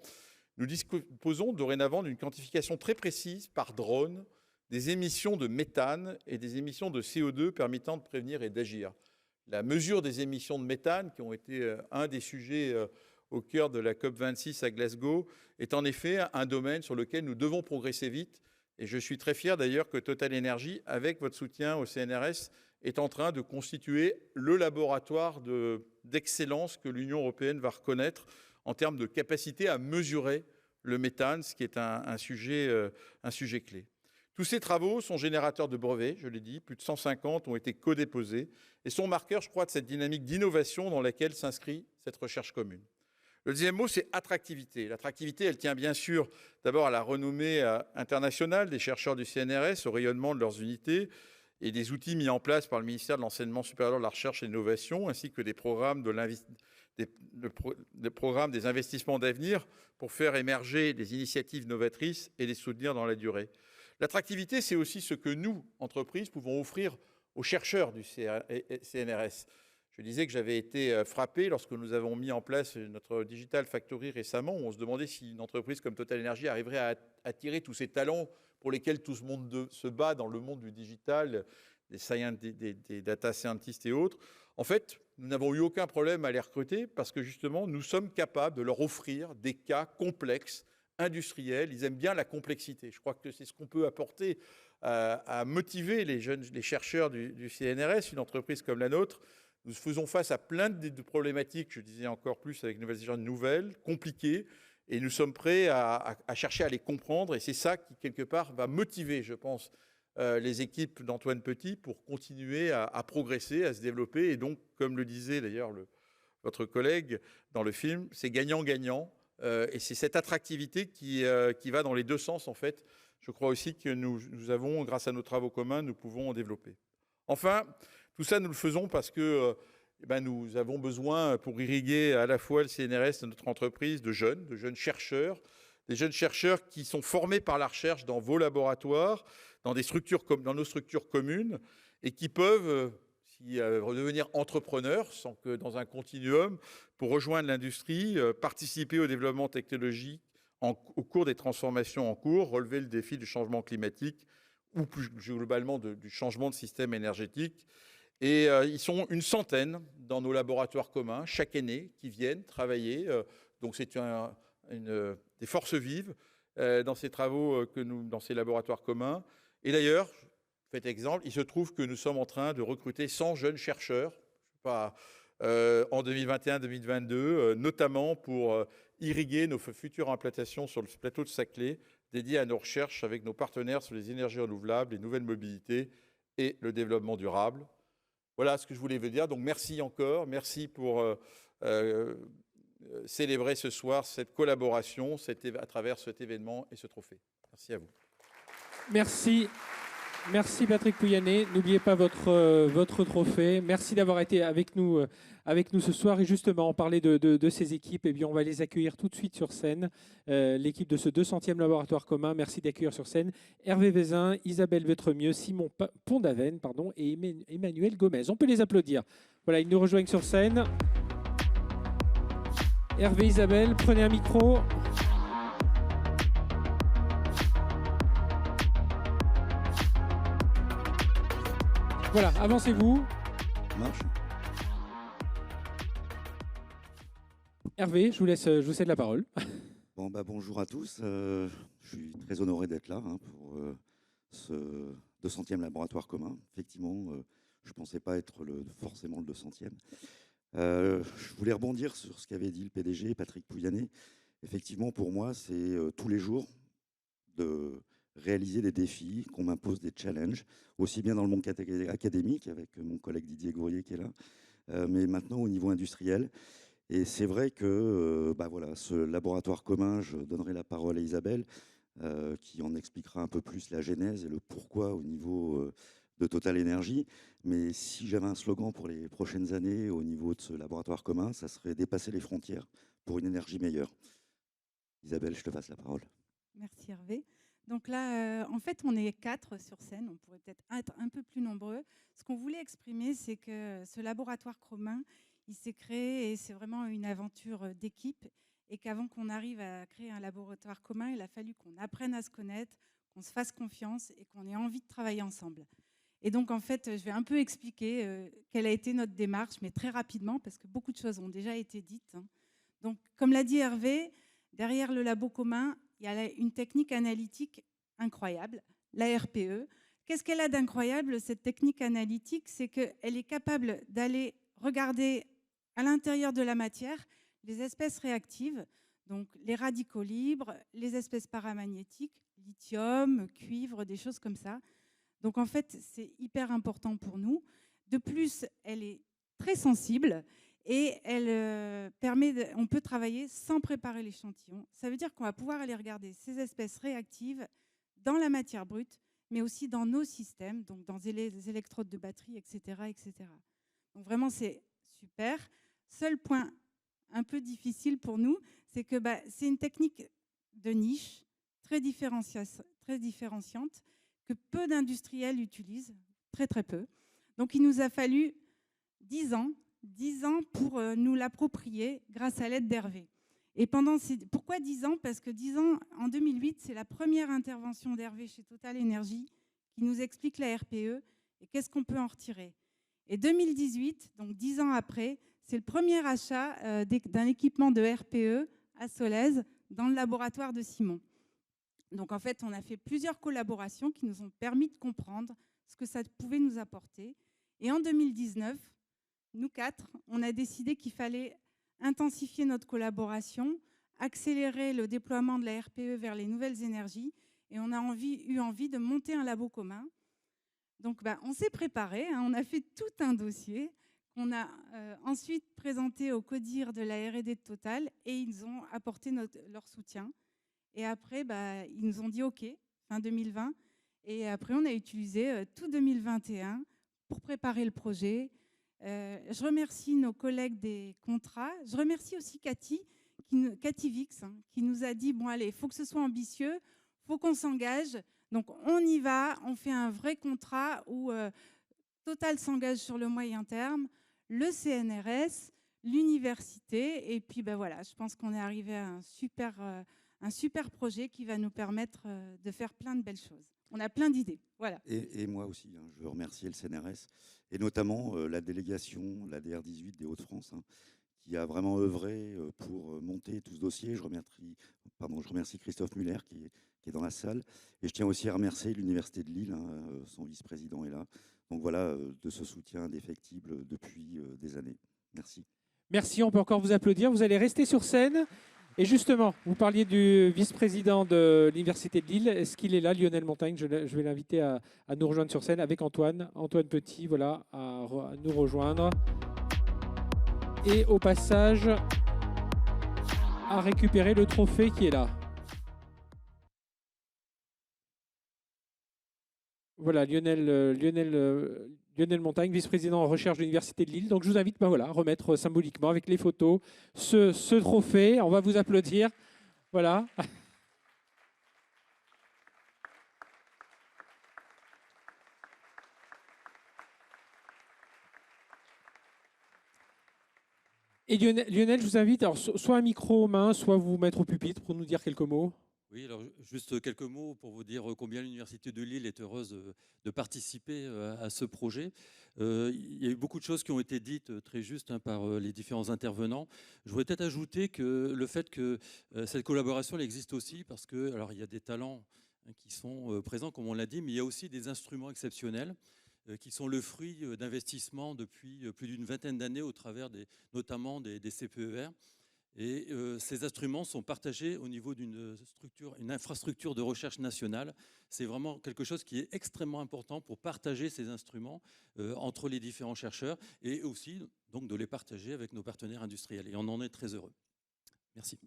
nous disposons dorénavant d'une quantification très précise par drone des émissions de méthane et des émissions de CO2 permettant de prévenir et d'agir. La mesure des émissions de méthane, qui ont été un des sujets au cœur de la COP26 à Glasgow, est en effet un domaine sur lequel nous devons progresser vite. Et je suis très fier d'ailleurs que TotalEnergies, avec votre soutien au CNRS, est en train de constituer le laboratoire d'excellence que l'Union européenne va reconnaître en termes de capacité à mesurer le méthane, ce qui est un sujet clé. Tous ces travaux sont générateurs de brevets, je l'ai dit, plus de 150 ont été co-déposés et sont marqueurs, je crois, de cette dynamique d'innovation dans laquelle s'inscrit cette recherche commune. Le deuxième mot, c'est attractivité. L'attractivité, elle tient bien sûr d'abord à la renommée internationale des chercheurs du CNRS, au rayonnement de leurs unités et des outils mis en place par le ministère de l'Enseignement supérieur, de la Recherche et de l'Innovation, ainsi que des programmes des investissements d'avenir pour faire émerger des initiatives novatrices et les soutenir dans la durée. L'attractivité, c'est aussi ce que nous, entreprises, pouvons offrir aux chercheurs du CNRS. Je disais que j'avais été frappé lorsque nous avons mis en place notre Digital Factory récemment, où on se demandait si une entreprise comme Total Energy arriverait à attirer tous ces talents pour lesquels tout ce monde se bat dans le monde du digital, des data scientists et autres. En fait, nous n'avons eu aucun problème à les recruter parce que justement, nous sommes capables de leur offrir des cas complexes, industriels. Ils aiment bien la complexité. Je crois que c'est ce qu'on peut apporter à motiver les chercheurs du CNRS, une entreprise comme la nôtre. Nous faisons face à plein de problématiques, je disais encore plus avec Nouvelle-Zélande, nouvelles, compliquées, et nous sommes prêts à chercher à les comprendre. Et c'est ça qui, quelque part, va motiver, je pense, les équipes d'Antoine Petit pour continuer à progresser, à se développer. Et donc, comme le disait d'ailleurs votre collègue dans le film, c'est gagnant-gagnant. Et c'est cette attractivité qui va dans les deux sens, en fait. Je crois aussi que nous avons, grâce à nos travaux communs, nous pouvons en développer. Enfin, tout ça, nous le faisons parce que nous avons besoin, pour irriguer à la fois le CNRS et notre entreprise, de jeunes chercheurs, des jeunes chercheurs qui sont formés par la recherche dans vos laboratoires, dans nos structures communes, et qui peuvent redevenir entrepreneurs, sans que dans un continuum, pour rejoindre l'industrie, participer au développement technologique au cours des transformations en cours, relever le défi du changement climatique ou plus globalement du changement de système énergétique. Et ils sont une centaine dans nos laboratoires communs chaque année qui viennent travailler. Donc c'est des forces vives dans ces travaux, dans ces laboratoires communs. Et d'ailleurs, fait exemple, il se trouve que nous sommes en train de recruter 100 jeunes chercheurs en 2021-2022, notamment pour irriguer nos futures implantations sur le plateau de Saclay, dédiées à nos recherches avec nos partenaires sur les énergies renouvelables, les nouvelles mobilités et le développement durable. Voilà ce que je voulais vous dire. Donc merci encore, merci pour célébrer ce soir cette collaboration à travers cet événement et ce trophée. Merci à vous. Merci. Merci Patrick Pouyanné. N'oubliez pas votre trophée. Merci d'avoir été avec nous ce soir. Et justement, on parlait de ces équipes. Et bien, on va les accueillir tout de suite sur scène. L'équipe de ce 200e laboratoire commun. Merci d'accueillir sur scène Hervé Vézin, Isabelle Vétremieux, Simon Pondaven et Emmanuel Gomez. On peut les applaudir. Voilà, ils nous rejoignent sur scène. Hervé, Isabelle, prenez un micro. Voilà, avancez-vous. Marche. Hervé, je vous cède la parole. Bon, bonjour à tous. Je suis très honoré d'être là pour ce 200e laboratoire commun. Effectivement, je ne pensais pas être forcément le 200e. Je voulais rebondir sur ce qu'avait dit le PDG, Patrick Pouyanné. Effectivement, pour moi, c'est tous les jours de réaliser des défis, qu'on m'impose des challenges, aussi bien dans le monde académique, avec mon collègue Didier Gourier qui est là, mais maintenant au niveau industriel. Et c'est vrai que voilà, ce laboratoire commun, je donnerai la parole à Isabelle, qui en expliquera un peu plus la genèse et le pourquoi au niveau de Total Energy. Mais si j'avais un slogan pour les prochaines années au niveau de ce laboratoire commun, ça serait dépasser les frontières pour une énergie meilleure. Isabelle, je te passe la parole. Merci Hervé. Donc là, en fait, on est 4 sur scène. On pourrait peut-être être un peu plus nombreux. Ce qu'on voulait exprimer, c'est que ce laboratoire commun, il s'est créé et c'est vraiment une aventure d'équipe. Et qu'avant qu'on arrive à créer un laboratoire commun, il a fallu qu'on apprenne à se connaître, qu'on se fasse confiance et qu'on ait envie de travailler ensemble. Et donc, en fait, je vais un peu expliquer quelle a été notre démarche, mais très rapidement, parce que beaucoup de choses ont déjà été dites. Donc, comme l'a dit Hervé, derrière le labo commun, il y a une technique analytique incroyable, la RPE. Qu'est-ce qu'elle a d'incroyable, cette technique analytique? C'est qu'elle est capable d'aller regarder à l'intérieur de la matière les espèces réactives, donc les radicaux libres, les espèces paramagnétiques, lithium, cuivre, des choses comme ça. Donc en fait, c'est hyper important pour nous. De plus, elle est très sensible. Et elle on peut travailler sans préparer l'échantillon. Ça veut dire qu'on va pouvoir aller regarder ces espèces réactives dans la matière brute, mais aussi dans nos systèmes, donc dans les électrodes de batterie, etc., etc. Donc vraiment, c'est super. Seul point un peu difficile pour nous, c'est que c'est une technique de niche, très différenciante, que peu d'industriels utilisent, très très peu. Donc il nous a fallu 10 ans 10 ans pour nous l'approprier grâce à l'aide d'Hervé. Et pourquoi 10 ans? Parce que 10 ans, en 2008, c'est la première intervention d'Hervé chez Total Energy qui nous explique la RPE et qu'est-ce qu'on peut en retirer. Et 2018, donc 10 ans après, c'est le premier achat d'un équipement de RPE à Solèze dans le laboratoire de Simon. Donc en fait, on a fait plusieurs collaborations qui nous ont permis de comprendre ce que ça pouvait nous apporter. Et en 2019, nous 4, on a décidé qu'il fallait intensifier notre collaboration, accélérer le déploiement de la RPE vers les nouvelles énergies, et on a eu envie de monter un labo commun. Donc on s'est préparé, on a fait tout un dossier qu'on a ensuite présenté au CODIR de la R&D de Total, et ils ont apporté leur soutien. Et après, ils nous ont dit OK, fin 2020, et après on a utilisé tout 2021 pour préparer le projet. Je remercie nos collègues des contrats. Je remercie aussi Cathy Vix, qui nous a dit, bon allez, il faut que ce soit ambitieux, il faut qu'on s'engage. Donc on y va, on fait un vrai contrat où Total s'engage sur le moyen terme, le CNRS, l'université, et puis voilà, je pense qu'on est arrivé à un super projet qui va nous permettre de faire plein de belles choses. On a plein d'idées. Voilà. Et moi aussi, je veux remercier le CNRS, et notamment la délégation, la DR18 des Hauts-de-France, qui a vraiment œuvré pour monter tout ce dossier. Je remercie Christophe Muller qui est dans la salle. Et je tiens aussi à remercier l'Université de Lille, son vice-président est là. Donc voilà, de ce soutien indéfectible depuis des années. Merci. Merci, on peut encore vous applaudir. Vous allez rester sur scène. Et justement, vous parliez du vice-président de l'Université de Lille. Est-ce qu'il est là, Lionel Montagne? Je vais l'inviter à nous rejoindre sur scène avec Antoine Petit, voilà, à nous rejoindre. Et au passage, à récupérer le trophée qui est là. Voilà, Lionel Montagne, vice-président en recherche de l'Université de Lille. Donc je vous invite à remettre symboliquement avec les photos ce trophée. On va vous applaudir. Voilà. Et Lionel, je vous invite, alors, soit un micro aux mains, soit vous mettre au pupitre pour nous dire quelques mots. Oui, alors juste quelques mots pour vous dire combien l'Université de Lille est heureuse de participer à ce projet. Il y a eu beaucoup de choses qui ont été dites très justes par les différents intervenants. Je voudrais peut-être ajouter que le fait que cette collaboration elle existe aussi parce que, alors il y a des talents qui sont présents, comme on l'a dit, mais il y a aussi des instruments exceptionnels qui sont le fruit d'investissements depuis plus d'une vingtaine d'années au travers notamment des CPER. Et ces instruments sont partagés au niveau d'une infrastructure de recherche nationale. C'est vraiment quelque chose qui est extrêmement important pour partager ces instruments entre les différents chercheurs et aussi donc, de les partager avec nos partenaires industriels. Et on en est très heureux. Merci.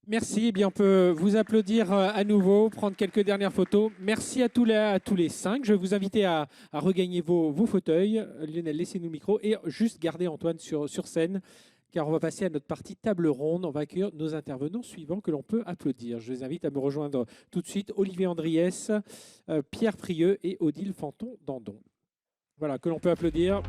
Merci. Eh bien, on peut vous applaudir à nouveau, prendre quelques dernières photos. Merci à tous les 5. Je vais vous inviter à regagner vos fauteuils. Lionel, laissez-nous le micro et juste garder Antoine sur scène. Car on va passer à notre partie table ronde. On va accueillir nos intervenants suivants que l'on peut applaudir. Je les invite à me rejoindre tout de suite. Olivier Andriès, Pierre Prieux et Odile Fanton-Dandon. Voilà, que l'on peut applaudir.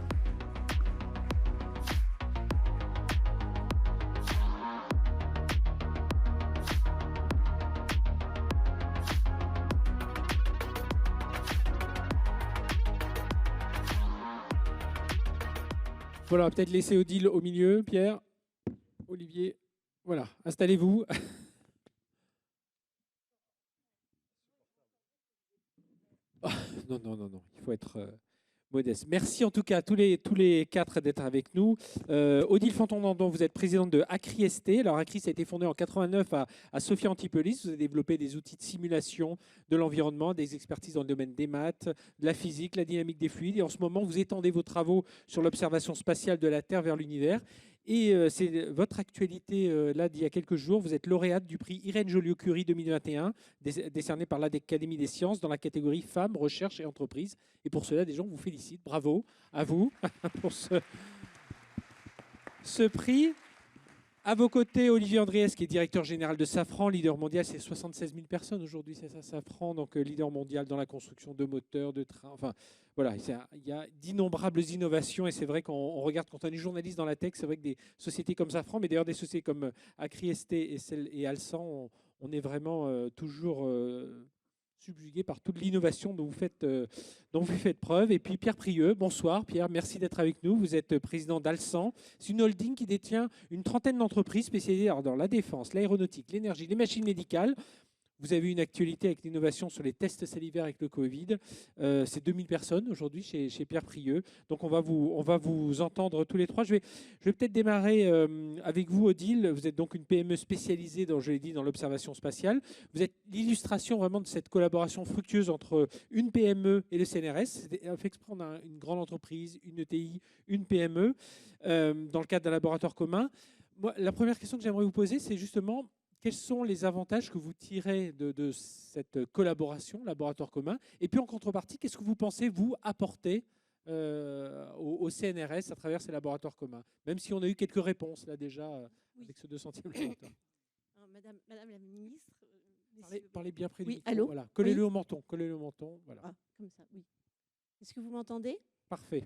Voilà, peut-être laisser Odile au milieu, Pierre, Olivier. Voilà, installez-vous. Oh, non, il faut être modeste. Merci en tout cas à tous les 4 d'être avec nous. Odile Fanton-Dandon, vous êtes présidente de ACRI-ST. Alors ACRI, ça a été fondé en 89 à Sophia Antipolis. Vous avez développé des outils de simulation de l'environnement, des expertises dans le domaine des maths, de la physique, la dynamique des fluides. Et en ce moment, vous étendez vos travaux sur l'observation spatiale de la Terre vers l'univers. Et c'est votre actualité, là, d'il y a quelques jours. Vous êt lauréate du prix Irène Joliot-Curie 2021, décerné par l'Académie des sciences dans la catégorie Femmes, Recherche et Entreprise. Et pour cela, des gens vous félicitent. Bravo à vous pour ce prix. À vos côtés, Olivier Andriès, qui est directeur général de Safran, leader mondial, c'est 76 000 personnes aujourd'hui, c'est ça, Safran, donc leader mondial dans la construction de moteurs, de trains, enfin voilà, il y a d'innombrables innovations et c'est vrai qu'on regarde, quand on est journaliste dans la tech, c'est vrai que des sociétés comme Safran, mais d'ailleurs des sociétés comme Acri-ST et Alsan, on est vraiment toujours subjugué par toute l'innovation dont vous faites preuve. Et puis Pierre Prieux, bonsoir Pierre, merci d'être avec nous. Vous êtes président d'Alsan. C'est une holding qui détient une trentaine d'entreprises spécialisées dans la défense, l'aéronautique, l'énergie, les machines médicales. Vous avez une actualité avec l'innovation sur les tests salivaires avec le Covid. C'est 2000 personnes aujourd'hui chez Pierre Prieux. Donc on va vous entendre tous les trois. Je vais peut-être démarrer avec vous, Odile. Vous êtes donc une PME spécialisée, je l'ai dit, dans l'observation spatiale. Vous êtes l'illustration vraiment de cette collaboration fructueuse entre une PME et le CNRS. On fait exprès, on a une grande entreprise, une ETI, une PME, dans le cadre d'un laboratoire commun. Moi, la première question que j'aimerais vous poser, c'est justement quels sont les avantages que vous tirez de cette collaboration, laboratoire commun? Et puis en contrepartie, qu'est-ce que vous pensez, vous, apporter au CNRS à travers ces laboratoires communs? Même si on a eu quelques réponses là déjà avec ce 200e laboratoire. Madame la ministre, parlez bien près du micro. Allô, voilà. Collez-le au menton. Collez-le au menton. Voilà. Ah, comme ça, oui. Est-ce que vous m'entendez? Parfait.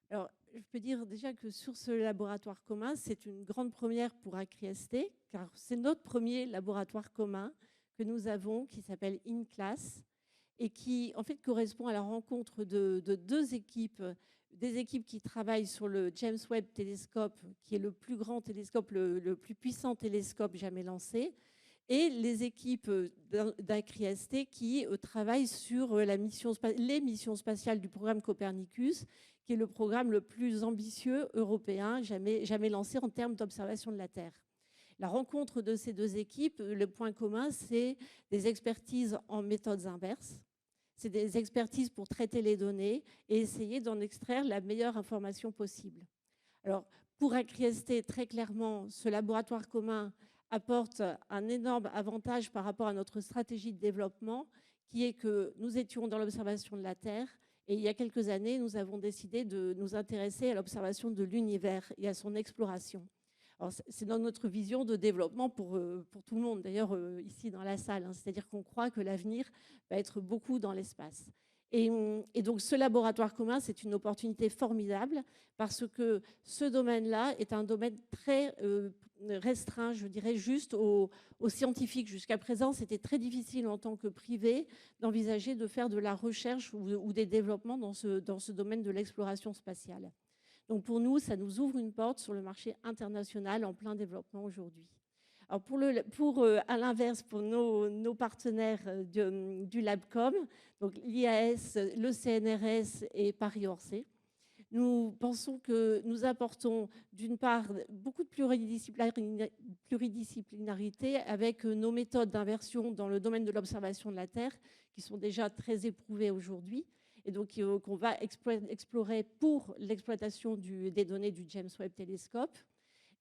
Alors, je peux dire déjà que sur ce laboratoire commun, c'est une grande première pour Acri-ST, car c'est notre premier laboratoire commun que nous avons, qui s'appelle InClass, et qui, en fait, correspond à la rencontre de deux équipes, des équipes qui travaillent sur le James Webb Telescope, qui est le plus grand télescope, le plus puissant télescope jamais lancé, et les équipes d'Acri-ST qui travaillent sur les missions spatiales du programme Copernicus, qui est le programme le plus ambitieux européen jamais lancé en termes d'observation de la Terre. La rencontre de ces deux équipes, le point commun, c'est des expertises en méthodes inverses. C'est des expertises pour traiter les données et essayer d'en extraire la meilleure information possible. Alors, pour Acri-ST, très clairement, ce laboratoire commun apporte un énorme avantage par rapport à notre stratégie de développement, qui est que nous étions dans l'observation de la Terre, et il y a quelques années, nous avons décidé de nous intéresser à l'observation de l'univers et à son exploration. C'est dans notre vision de développement pour tout le monde, d'ailleurs ici dans la salle. C'est-à-dire qu'on croit que l'avenir va être beaucoup dans l'espace. Et donc ce laboratoire commun, c'est une opportunité formidable parce que ce domaine-là est un domaine très restreint, je dirais, juste aux scientifiques. Jusqu'à présent, c'était très difficile en tant que privé d'envisager de faire de la recherche ou des développements dans ce domaine de l'exploration spatiale. Donc pour nous, ça nous ouvre une porte sur le marché international en plein développement aujourd'hui. Alors à l'inverse, pour nos partenaires du LabCom, donc l'IAS, le CNRS et Paris-Orsay, nous pensons que nous apportons d'une part beaucoup de pluridisciplinarité avec nos méthodes d'inversion dans le domaine de l'observation de la Terre, qui sont déjà très éprouvées aujourd'hui, et donc qu'on va explorer pour l'exploitation des données du James Webb Telescope.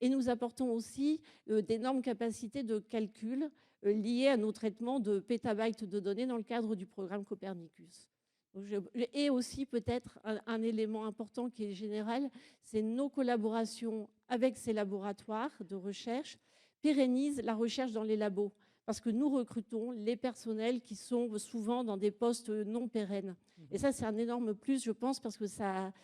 Et nous apportons aussi d'énormes capacités de calcul liées à nos traitements de pétabytes de données dans le cadre du programme Copernicus. Et aussi peut-être un élément important qui est général, c'est nos collaborations avec ces laboratoires de recherche pérennisent la recherche dans les labos. Parce que nous recrutons les personnels qui sont souvent dans des postes non pérennes. Et ça, c'est un énorme plus, je pense, parce que ça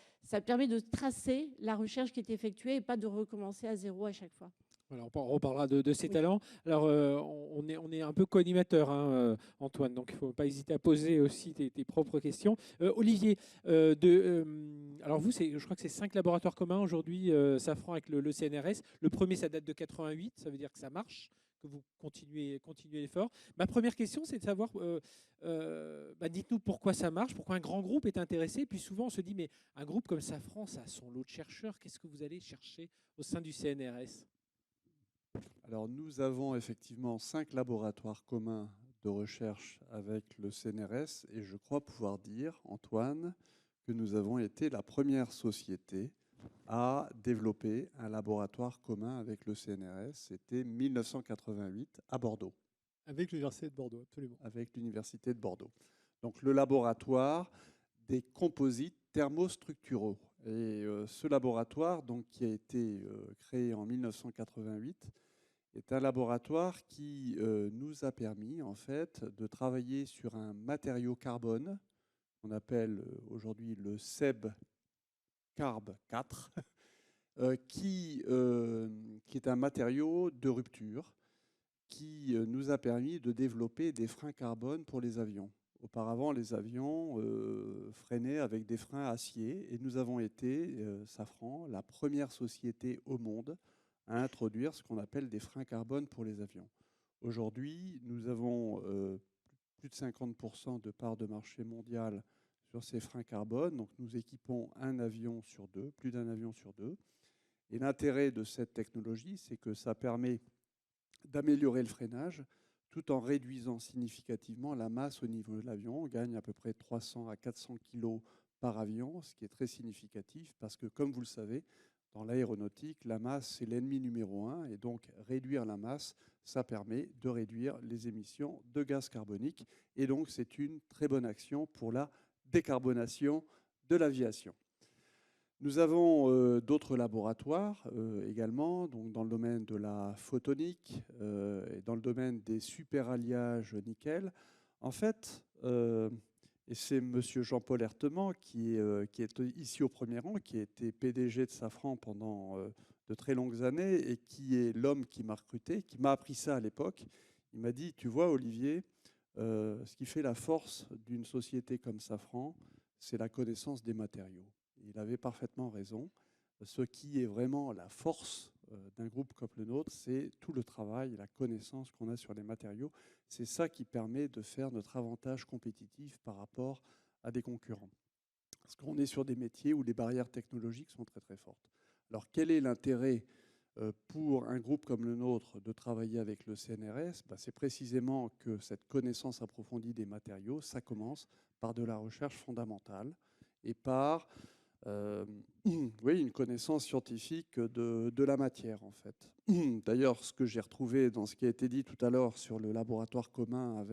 permet de tracer la recherche qui est effectuée et pas de recommencer à zéro à chaque fois. Voilà, on reparlera de ces Oui. talents. Alors, on est un peu co-animateur, hein, Antoine, donc il ne faut pas hésiter à poser aussi tes propres questions. Olivier, alors vous, je crois que c'est 5 laboratoires communs aujourd'hui, Safran avec le CNRS. Le premier, ça date de 88, ça veut dire que ça marche, que vous continuez l'effort. Ma première question, c'est de savoir, dites-nous pourquoi ça marche, pourquoi un grand groupe est intéressé. Puis souvent, on se dit, mais un groupe comme Safran, ça a son lot de chercheurs. Qu'est-ce que vous allez chercher au sein du CNRS ? Alors, nous avons effectivement 5 laboratoires communs de recherche avec le CNRS et je crois pouvoir dire, Antoine, que nous avons été la première société à développer un laboratoire commun avec le CNRS. C'était 1988 à Bordeaux. Avec l'Université de Bordeaux, absolument. Avec l'Université de Bordeaux. Donc le laboratoire des composites thermostructuraux. Et ce laboratoire, donc, qui a été créé en 1988, est un laboratoire qui nous a permis en fait de travailler sur un matériau carbone qu'on appelle aujourd'hui le SEB Carb 4, qui est un matériau de rupture qui nous a permis de développer des freins carbone pour les avions. Auparavant, les avions freinaient avec des freins acier et nous avons été, Safran, la première société au monde à introduire ce qu'on appelle des freins carbone pour les avions. Aujourd'hui, nous avons plus de 50% de part de marché mondial sur ces freins carbone. Donc nous équipons un avion sur deux, plus d'un avion sur deux. Et l'intérêt de cette technologie, c'est que ça permet d'améliorer le freinage tout en réduisant significativement la masse au niveau de l'avion. On gagne à peu près 300 à 400 kg par avion, ce qui est très significatif parce que, comme vous le savez, dans l'aéronautique, la masse, c'est l'ennemi numéro un. Et donc, réduire la masse, ça permet de réduire les émissions de gaz carbonique. Et donc, c'est une très bonne action pour la décarbonation de l'aviation. Nous avons d'autres laboratoires également, donc dans le domaine de la photonique et dans le domaine des superalliages nickel. En fait, et c'est M. Jean-Paul Herteman qui est ici au premier rang, qui a été PDG de Safran pendant de très longues années et qui est l'homme qui m'a recruté, qui m'a appris ça à l'époque. Il m'a dit, tu vois Olivier, ce qui fait la force d'une société comme Safran, c'est la connaissance des matériaux. Il avait parfaitement raison. Ce qui est vraiment la force d'un groupe comme le nôtre, c'est tout le travail, la connaissance qu'on a sur les matériaux. C'est ça qui permet de faire notre avantage compétitif par rapport à des concurrents. Parce qu'on est sur des métiers où les barrières technologiques sont très très fortes. Alors quel est l'intérêt pour un groupe comme le nôtre de travailler avec le CNRS? C'est précisément que cette connaissance approfondie des matériaux, ça commence par de la recherche fondamentale et par oui, une connaissance scientifique de la matière, en fait. D'ailleurs, ce que j'ai retrouvé dans ce qui a été dit tout à l'heure sur le laboratoire commun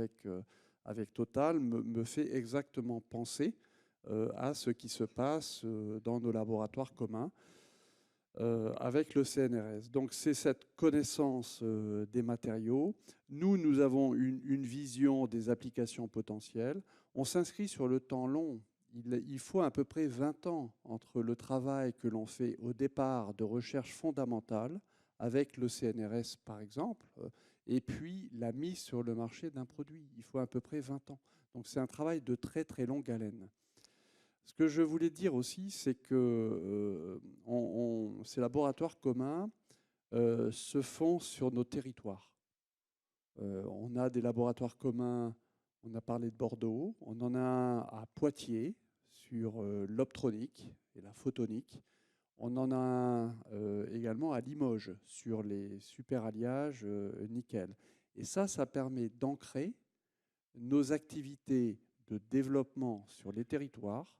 avec Total me fait exactement penser à ce qui se passe dans nos laboratoires communs avec le CNRS. Donc, c'est cette connaissance des matériaux. Nous avons une vision des applications potentielles. On s'inscrit sur le temps long. Il faut à peu près 20 ans entre le travail que l'on fait au départ de recherche fondamentale avec le CNRS, par exemple, et puis la mise sur le marché d'un produit. Il faut à peu près 20 ans. Donc c'est un travail de très très longue haleine. Ce que je voulais dire aussi, c'est que ces laboratoires communs se font sur nos territoires. On a des laboratoires communs, on a parlé de Bordeaux, on en a un à Poitiers, sur l'optronique et la photonique. On en a un également à Limoges sur les superalliages nickel. Et ça permet d'ancrer nos activités de développement sur les territoires.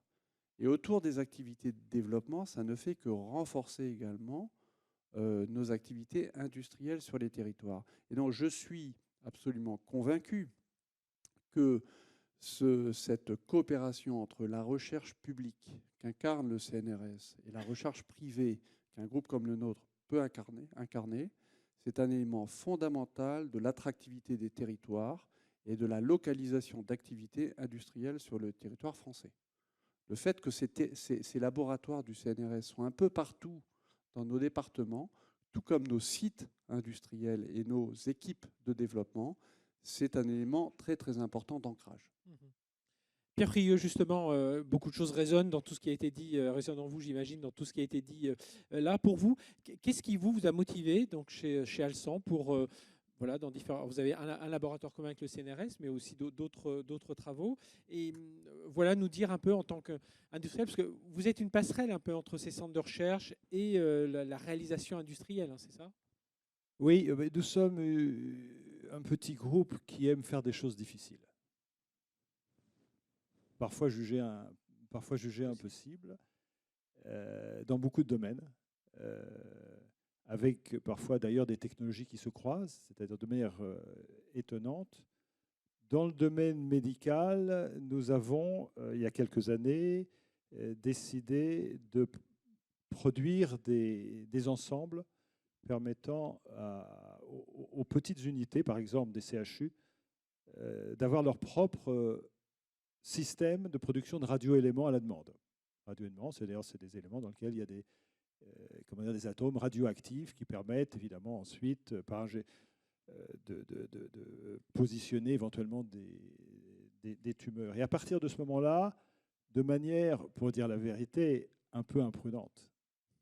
Et autour des activités de développement, ça ne fait que renforcer également nos activités industrielles sur les territoires. Et donc, je suis absolument convaincu que cette coopération entre la recherche publique qu'incarne le CNRS et la recherche privée qu'un groupe comme le nôtre peut incarner, c'est un élément fondamental de l'attractivité des territoires et de la localisation d'activités industrielles sur le territoire français. Le fait que ces laboratoires du CNRS soient un peu partout dans nos départements, tout comme nos sites industriels et nos équipes de développement, c'est un élément très très important d'ancrage. Pierre Frieux, justement, beaucoup de choses résonnent dans tout ce qui a été dit, résonnent en vous, j'imagine, dans tout ce qui a été dit là. Pour vous, qu'est-ce qui vous a motivé donc, chez Alsan pour, voilà, dans différents, vous avez un laboratoire commun avec le CNRS, mais aussi d'autres travaux. Et voilà, nous dire un peu en tant qu'industriel, parce que vous êtes une passerelle un peu entre ces centres de recherche et la réalisation industrielle, hein, c'est ça? Oui, nous sommes un petit groupe qui aime faire des choses difficiles. Parfois jugées impossibles, dans beaucoup de domaines, avec parfois d'ailleurs des technologies qui se croisent, c'est-à-dire de manière étonnante. Dans le domaine médical, nous avons, il y a quelques années, décidé de produire des ensembles permettant aux petites unités, par exemple des CHU, d'avoir leur propre système de production de radioéléments à la demande. Radioéléments, c'est des éléments dans lesquels il y a des atomes radioactifs qui permettent évidemment ensuite de positionner éventuellement des tumeurs. Et à partir de ce moment-là, de manière, pour dire la vérité, un peu imprudente,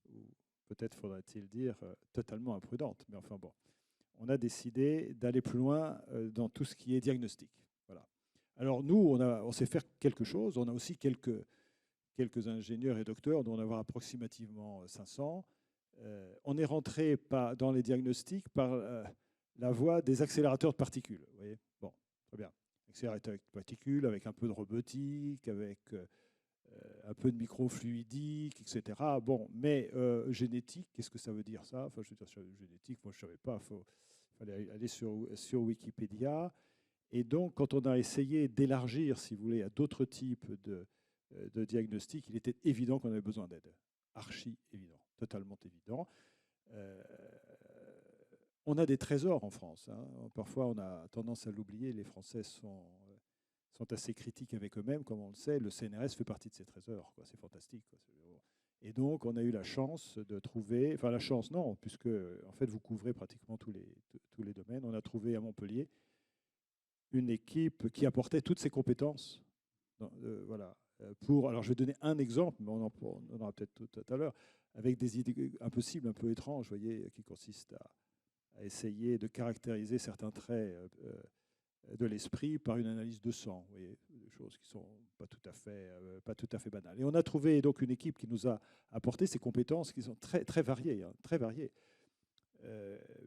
ou peut-être faudrait-il dire totalement imprudente, mais enfin bon, on a décidé d'aller plus loin dans tout ce qui est diagnostic. Voilà. Alors nous, on sait faire quelque chose, on a aussi quelques ingénieurs et docteurs, dont on avoir approximativement 500. On est rentré dans les diagnostics par la voie des accélérateurs de particules. Vous voyez, bon, très bien. Accélérateurs de particules avec un peu de robotique, avec un peu de microfluidique, etc. Bon, mais génétique, qu'est-ce que ça veut dire ça? Enfin, je veux dire, génétique, moi je ne savais pas. Il fallait aller sur Wikipédia. Et donc, quand on a essayé d'élargir, si vous voulez, à d'autres types de diagnostic, il était évident qu'on avait besoin d'aide. Archi évident, totalement évident. On a des trésors en France. Hein. Parfois, on a tendance à l'oublier. Les Français sont assez critiques avec eux-mêmes, comme on le sait. Le CNRS fait partie de ces trésors. C'est fantastique. Et donc, on a eu la chance de trouver... Enfin, la chance, non, puisque, en fait, vous couvrez pratiquement tous les domaines. On a trouvé à Montpellier une équipe qui apportait toutes ses compétences. Voilà. Alors, je vais donner un exemple, mais on en aura peut-être tout à l'heure, avec des idées impossibles, un peu étranges, vous voyez, qui consistent à essayer de caractériser certains traits de l'esprit par une analyse de sang. Vous voyez, des choses qui ne sont pas tout à fait banales. Et on a trouvé donc une équipe qui nous a apporté ces compétences qui sont très, très variées, hein, très variées.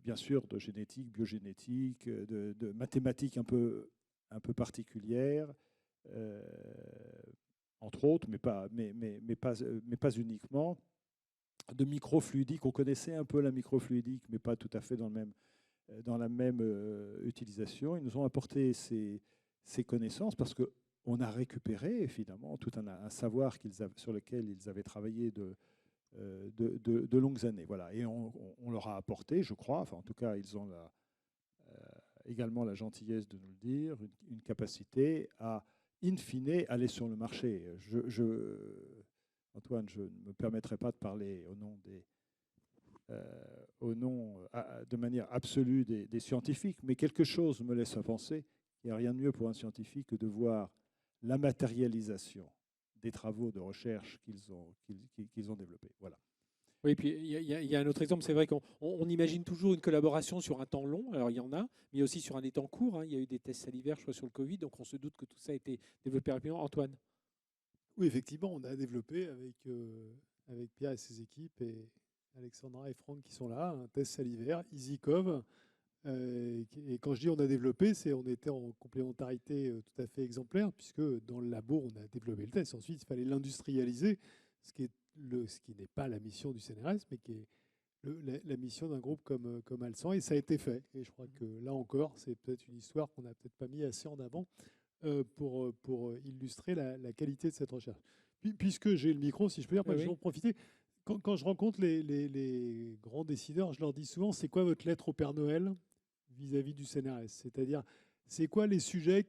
Bien sûr, de génétique, biogénétique, de mathématiques un peu particulières, entre autres, mais pas uniquement, de microfluidique. On connaissait un peu la microfluidique, mais pas tout à fait dans la même utilisation. Ils nous ont apporté ces connaissances parce qu'on a récupéré, évidemment, tout un savoir sur lequel ils avaient travaillé de longues années. Voilà. Et on leur a apporté, je crois, enfin en tout cas, ils ont également la gentillesse de nous le dire, une capacité à, in fine, aller sur le marché. Antoine, je ne me permettrai pas de parler de manière absolue des scientifiques, mais quelque chose me laisse à penser qu'il n'y a rien de mieux pour un scientifique que de voir la matérialisation des travaux de recherche qu'ils ont développés. Voilà. Oui, puis il y a un autre exemple, c'est vrai qu'on imagine toujours une collaboration sur un temps long, alors il y en a, mais aussi sur un temps court. Hein. Il y a eu des tests salivaires, je crois, sur le Covid, donc on se doute que tout ça a été développé rapidement. Antoine? Oui, effectivement, on a développé avec Pierre et ses équipes et Alexandra et Franck qui sont là, un test salivaire, EasyCov. Et quand je dis on a développé, on était en complémentarité tout à fait exemplaire, puisque dans le labo, on a développé le test. Ensuite, il fallait l'industrialiser, ce qui n'est pas la mission du CNRS, mais qui est la mission d'un groupe comme Alsan, et ça a été fait. Et je crois que là encore, c'est peut-être une histoire qu'on n'a peut-être pas mis assez en avant pour illustrer la qualité de cette recherche. Puisque j'ai le micro, si je peux dire, je vais en profiter. Quand je rencontre les grands décideurs, je leur dis souvent, c'est quoi votre lettre au Père Noël vis-à-vis du CNRS? C'est-à-dire, c'est quoi les sujets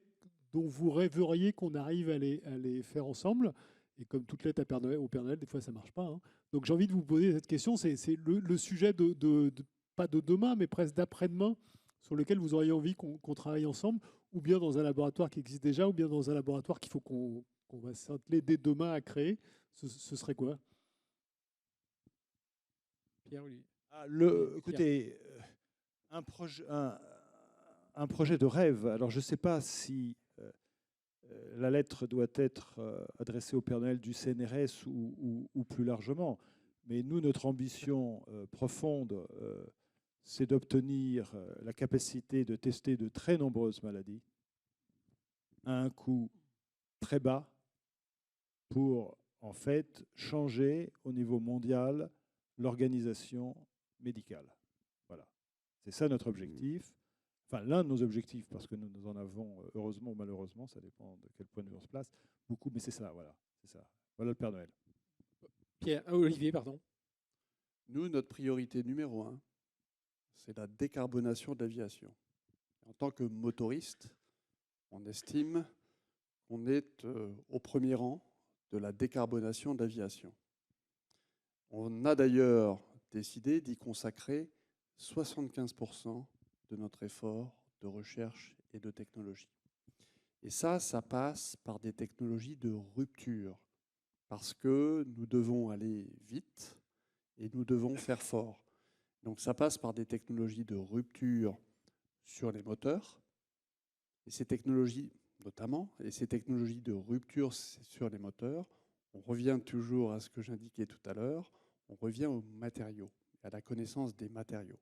dont vous rêveriez qu'on arrive à les faire ensemble? Et comme toute lettre au Père Noël, des fois, ça ne marche pas. Hein. Donc, j'ai envie de vous poser cette question. C'est le sujet pas de demain, mais presque d'après-demain, sur lequel vous auriez envie qu'on travaille ensemble, ou bien dans un laboratoire qui existe déjà, ou bien dans un laboratoire qu'il faut qu'on va s'atteler dès demain à créer. Ce serait quoi? Pierre-Olivier. Écoutez, un projet de rêve. Alors, je ne sais pas si la lettre doit être adressée au Père Noël du CNRS ou plus largement. Mais nous, notre ambition profonde, c'est d'obtenir la capacité de tester de très nombreuses maladies à un coût très bas pour, en fait, changer au niveau mondial l'organisation médicale. Voilà. C'est ça notre objectif. Enfin, l'un de nos objectifs, parce que nous en avons, heureusement ou malheureusement, ça dépend de quel point de vue on se place, beaucoup, mais c'est ça, voilà. C'est ça. Voilà le Père Noël. Olivier, pardon. Nous, notre priorité numéro 1, c'est la décarbonation de l'aviation. En tant que motoriste, on estime qu'on est au premier rang de la décarbonation de l'aviation. On a d'ailleurs décidé d'y consacrer 75% de notre effort de recherche et de technologie. Et ça passe par des technologies de rupture, parce que nous devons aller vite et nous devons faire fort. Donc ça passe par des technologies de rupture sur les moteurs, et ces technologies notamment, et ces technologies de rupture sur les moteurs, on revient toujours à ce que j'indiquais tout à l'heure, on revient aux matériaux, à la connaissance des matériaux.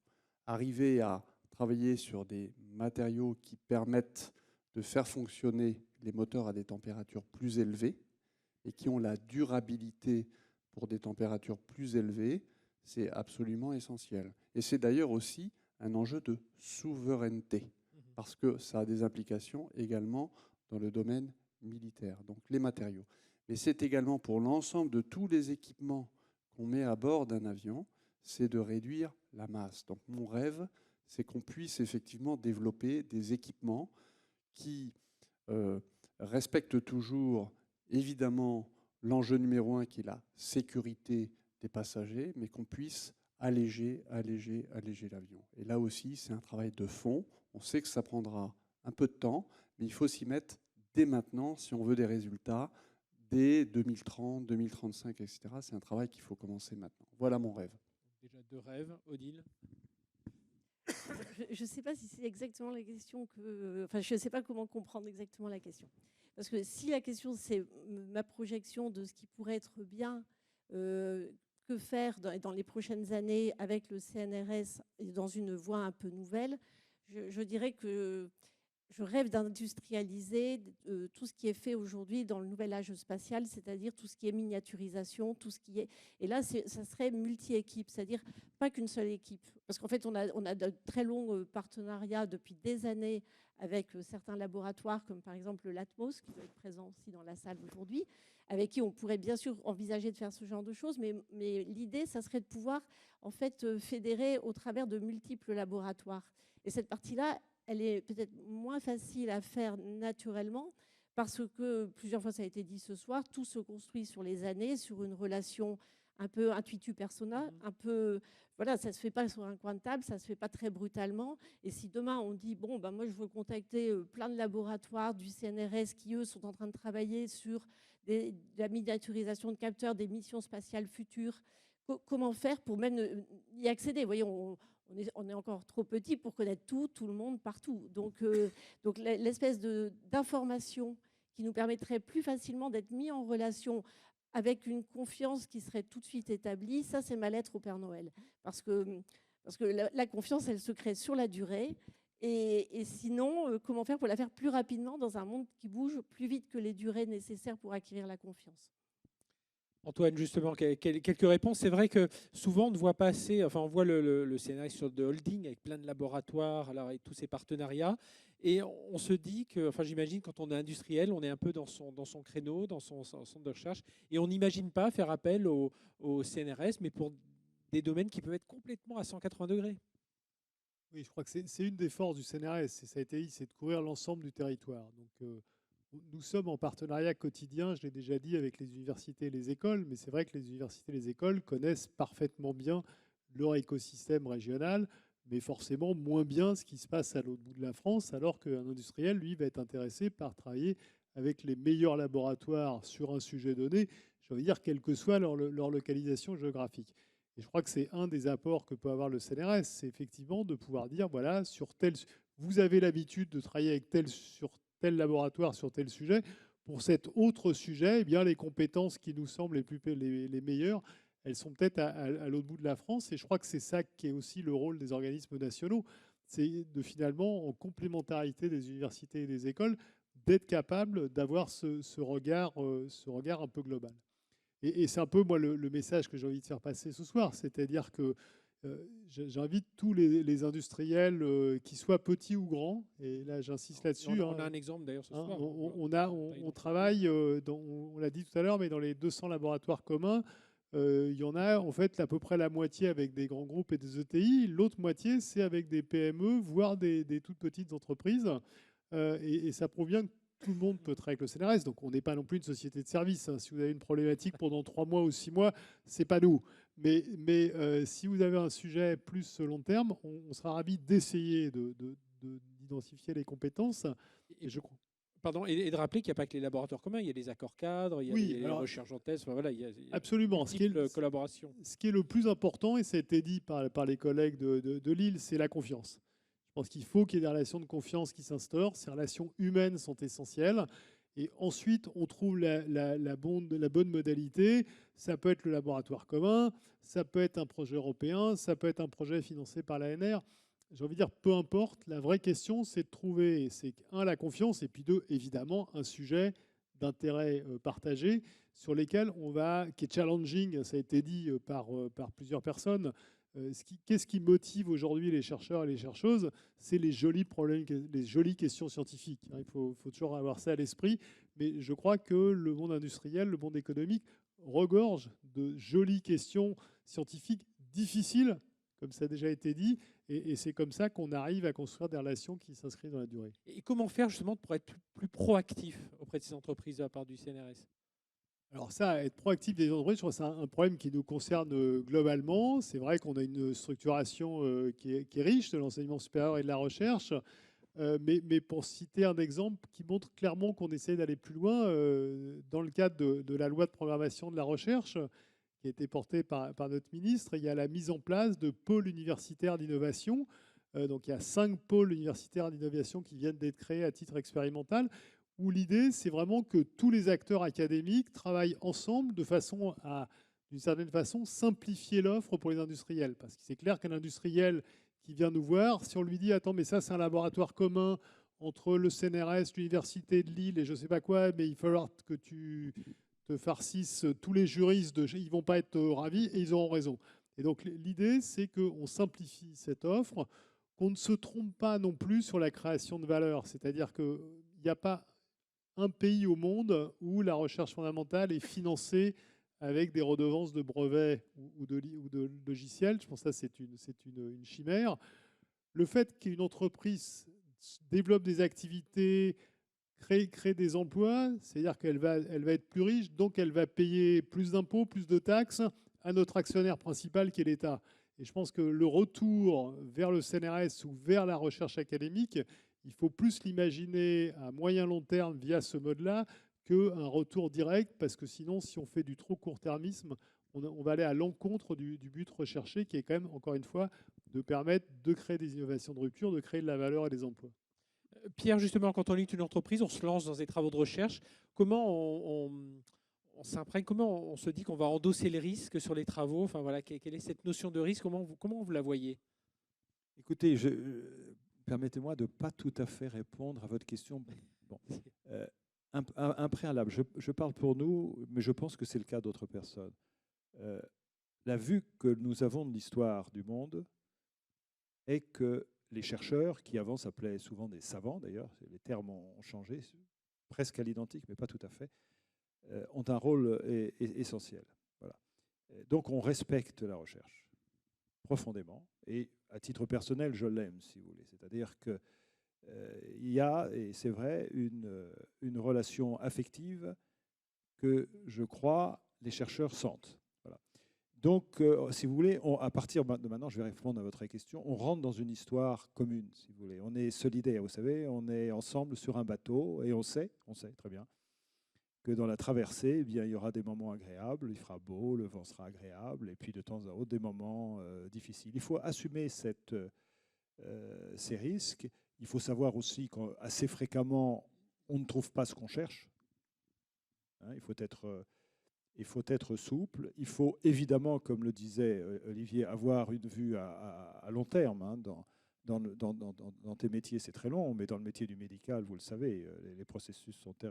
Arriver à travailler sur des matériaux qui permettent de faire fonctionner les moteurs à des températures plus élevées et qui ont la durabilité pour des températures plus élevées, c'est absolument essentiel. Et c'est d'ailleurs aussi un enjeu de souveraineté, parce que ça a des implications également dans le domaine militaire, donc les matériaux. Mais c'est également pour l'ensemble de tous les équipements qu'on met à bord d'un avion, c'est de réduire la masse. Donc mon rêve, c'est qu'on puisse effectivement développer des équipements qui respectent toujours, évidemment, l'enjeu numéro 1 qui est la sécurité des passagers, mais qu'on puisse alléger l'avion. Et là aussi, c'est un travail de fond. On sait que ça prendra un peu de temps, mais il faut s'y mettre dès maintenant si on veut des résultats, dès 2030, 2035, etc. C'est un travail qu'il faut commencer maintenant. Voilà mon rêve. Déjà 2 rêves, Odile. Je ne sais pas si c'est exactement la question que... Enfin, je ne sais pas comment comprendre exactement la question. Parce que si la question, c'est ma projection de ce qui pourrait être bien, que faire dans les prochaines années avec le CNRS et dans une voie un peu nouvelle, je dirais que je rêve d'industrialiser tout ce qui est fait aujourd'hui dans le nouvel âge spatial, c'est-à-dire tout ce qui est miniaturisation, tout ce qui est... Et là, ça serait multi-équipe, c'est-à-dire pas qu'une seule équipe. Parce qu'en fait, on a de très longs partenariats depuis des années avec certains laboratoires, comme par exemple l'Atmos, qui doit être présent aussi dans la salle aujourd'hui, avec qui on pourrait bien sûr envisager de faire ce genre de choses, mais l'idée, ça serait de pouvoir en fait fédérer au travers de multiples laboratoires. Et cette partie-là, elle est peut-être moins facile à faire naturellement parce que, plusieurs fois ça a été dit ce soir, tout se construit sur les années, sur une relation un peu intuitu persona, un peu, voilà, ça ne se fait pas sur un coin de table, ça ne se fait pas très brutalement. Et si demain on dit, bon, ben moi je veux contacter plein de laboratoires du CNRS qui, eux, sont en train de travailler sur de la miniaturisation de capteurs, des missions spatiales futures, comment faire pour même y accéder? Vous voyez, on est encore trop petit pour connaître tout le monde, partout. Donc l'espèce d'information qui nous permettrait plus facilement d'être mis en relation avec une confiance qui serait tout de suite établie, ça, c'est ma lettre au Père Noël. Parce que la confiance, elle se crée sur la durée. Et sinon, comment faire pour la faire plus rapidement dans un monde qui bouge plus vite que les durées nécessaires pour acquérir la confiance? Antoine, justement, quelques réponses. C'est vrai que souvent, on ne voit pas assez, enfin, on voit le scénario sur de holding avec plein de laboratoires alors, et tous ces partenariats. Et on se dit que, enfin, j'imagine, quand on est industriel, on est un peu dans son créneau, dans son centre de recherche. Et on n'imagine pas faire appel au CNRS, mais pour des domaines qui peuvent être complètement à 180 degrés. Oui, je crois que c'est une des forces du CNRS, ça a été dit, c'est de couvrir l'ensemble du territoire. Donc, nous sommes en partenariat quotidien, je l'ai déjà dit, avec les universités et les écoles, mais c'est vrai que les universités et les écoles connaissent parfaitement bien leur écosystème régional, mais forcément moins bien ce qui se passe à l'autre bout de la France, alors qu'un industriel, lui, va être intéressé par travailler avec les meilleurs laboratoires sur un sujet donné, je veux dire, quelle que soit leur localisation géographique. Et je crois que c'est un des apports que peut avoir le CNRS, c'est effectivement de pouvoir dire, voilà, vous avez l'habitude de travailler avec sur tel laboratoire sur tel sujet. Pour cet autre sujet, eh bien, les compétences qui nous semblent les meilleures, elles sont peut-être à l'autre bout de la France. Et je crois que c'est ça qui est aussi le rôle des organismes nationaux. C'est de finalement, en complémentarité des universités et des écoles, d'être capable d'avoir ce regard un peu global. Et c'est un peu, moi, le message que j'ai envie de faire passer ce soir. C'est-à-dire que J'invite tous les industriels, qu'ils soient petits ou grands, et là j'insiste là-dessus. On a un exemple d'ailleurs ce soir. On travaille, on l'a dit tout à l'heure, mais dans les 200 laboratoires communs, il y en a en fait à peu près la moitié avec des grands groupes et des ETI. L'autre moitié, c'est avec des PME, voire des toutes petites entreprises. Et ça prouve bien que tout le monde peut travailler avec le CNRS. Donc on n'est pas non plus une société de service. Si vous avez une problématique pendant 3 mois ou 6 mois, c'est pas nous. Mais si vous avez un sujet plus long terme, on sera ravis d'essayer d'identifier les compétences. Et je crois. Pardon, et de rappeler qu'il n'y a pas que les laboratoires communs, il y a les accords cadres, il y a les recherches en thèse, enfin, voilà, il y a absolument. collaboration. Ce qui est le plus important, et ça a été dit par les collègues de Lille, c'est la confiance. Je pense qu'il faut qu'il y ait des relations de confiance qui s'instaurent. Ces relations humaines sont essentielles. Et ensuite, on trouve la bonne modalité. Ça peut être le laboratoire commun, ça peut être un projet européen, ça peut être un projet financé par l'ANR. J'ai envie de dire, peu importe. La vraie question, c'est de trouver, la confiance, et puis 2, évidemment, un sujet d'intérêt partagé sur lesquels qui est challenging, ça a été dit par plusieurs personnes. Qu'est-ce qui motive aujourd'hui les chercheurs et les chercheuses? C'est les jolis problèmes, les jolies questions scientifiques. Il faut toujours avoir ça à l'esprit. Mais je crois que le monde industriel, le monde économique regorge de jolies questions scientifiques difficiles, comme ça a déjà été dit. Et c'est comme ça qu'on arrive à construire des relations qui s'inscrivent dans la durée. Et comment faire justement pour être plus proactif auprès de ces entreprises de la part du CNRS? Alors ça, être proactif des entreprises, je crois que c'est un problème qui nous concerne globalement. C'est vrai qu'on a une structuration qui est riche de l'enseignement supérieur et de la recherche. Mais pour citer un exemple qui montre clairement qu'on essaie d'aller plus loin, dans le cadre de la loi de programmation de la recherche, qui a été portée par notre ministre, il y a la mise en place de pôles universitaires d'innovation. Donc il y a 5 pôles universitaires d'innovation qui viennent d'être créés à titre expérimental, où l'idée, c'est vraiment que tous les acteurs académiques travaillent ensemble de façon à, d'une certaine façon, simplifier l'offre pour les industriels. Parce que c'est clair qu'un industriel qui vient nous voir, si on lui dit « Attends, mais ça, c'est un laboratoire commun entre le CNRS, l'Université de Lille et je ne sais pas quoi, mais il va falloir que tu te farcisses tous les juristes, ils ne vont pas être ravis et ils auront raison. » Et donc l'idée, c'est qu'on simplifie cette offre, qu'on ne se trompe pas non plus sur la création de valeur. C'est-à-dire qu'il n'y a pas un pays au monde où la recherche fondamentale est financée avec des redevances de brevets ou de logiciels. Je pense que ça, c'est une chimère. Le fait qu'une entreprise développe des activités, crée des emplois, c'est-à-dire qu'elle va être plus riche, donc elle va payer plus d'impôts, plus de taxes à notre actionnaire principal qui est l'État. Et je pense que le retour vers le CNRS ou vers la recherche académique, il faut plus l'imaginer à moyen-long terme via ce mode-là qu'un retour direct, parce que sinon, si on fait du trop court-termisme, on va aller à l'encontre du but recherché, qui est quand même, encore une fois, de permettre de créer des innovations de rupture, de créer de la valeur et des emplois. Pierre, justement, quand on est une entreprise, on se lance dans des travaux de recherche. Comment on s'imprègne, comment on se dit qu'on va endosser les risques sur les travaux? Enfin, voilà, quelle est cette notion de risque? Comment vous la voyez? Écoutez, permettez-moi de ne pas tout à fait répondre à votre question. Bon. Un préalable, je parle pour nous, mais je pense que c'est le cas d'autres personnes. La vue que nous avons de l'histoire du monde est que les chercheurs, qui avant s'appelaient souvent des savants d'ailleurs, les termes ont changé, presque à l'identique, mais pas tout à fait, ont un rôle essentiel. Voilà. Donc on respecte la recherche profondément, et à titre personnel, je l'aime, si vous voulez. C'est-à-dire qu'il y a, et c'est vrai, une relation affective que, je crois, les chercheurs sentent. Voilà. Donc, si vous voulez, à partir de maintenant, je vais répondre à votre question, on rentre dans une histoire commune, si vous voulez. On est solidaires, vous savez, on est ensemble sur un bateau, et on sait très bien, que dans la traversée, eh bien, il y aura des moments agréables, il fera beau, le vent sera agréable, et puis de temps à autre, des moments difficiles. Il faut assumer ces risques. Il faut savoir aussi qu'assez fréquemment, on ne trouve pas ce qu'on cherche. Hein, il faut être souple. Il faut évidemment, comme le disait Olivier, avoir une vue à long terme. Hein, dans tes métiers, c'est très long, mais dans le métier du médical, vous le savez, les processus sont très...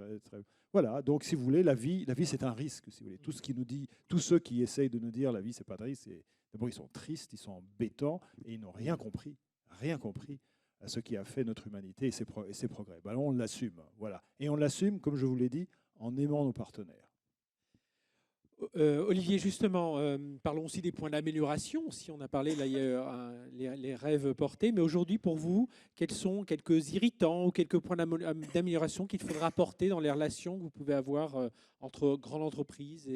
Voilà, donc si vous voulez, la vie c'est un risque. Si vous voulez. Tout ce qui nous dit, tous ceux qui essayent de nous dire la vie, c'est pas de risque, c'est D'abord, ils sont tristes, ils sont embêtants et ils n'ont rien compris à ce qui a fait notre humanité et ses progrès. Ben, on l'assume, voilà. Et on l'assume, comme je vous l'ai dit, en aimant nos partenaires. Olivier, justement, parlons aussi des points d'amélioration. Si on a parlé, là, il y a les rêves portés, mais aujourd'hui, pour vous, quels sont quelques irritants ou quelques points d'amélioration qu'il faudra apporter dans les relations que vous pouvez avoir entre grandes entreprises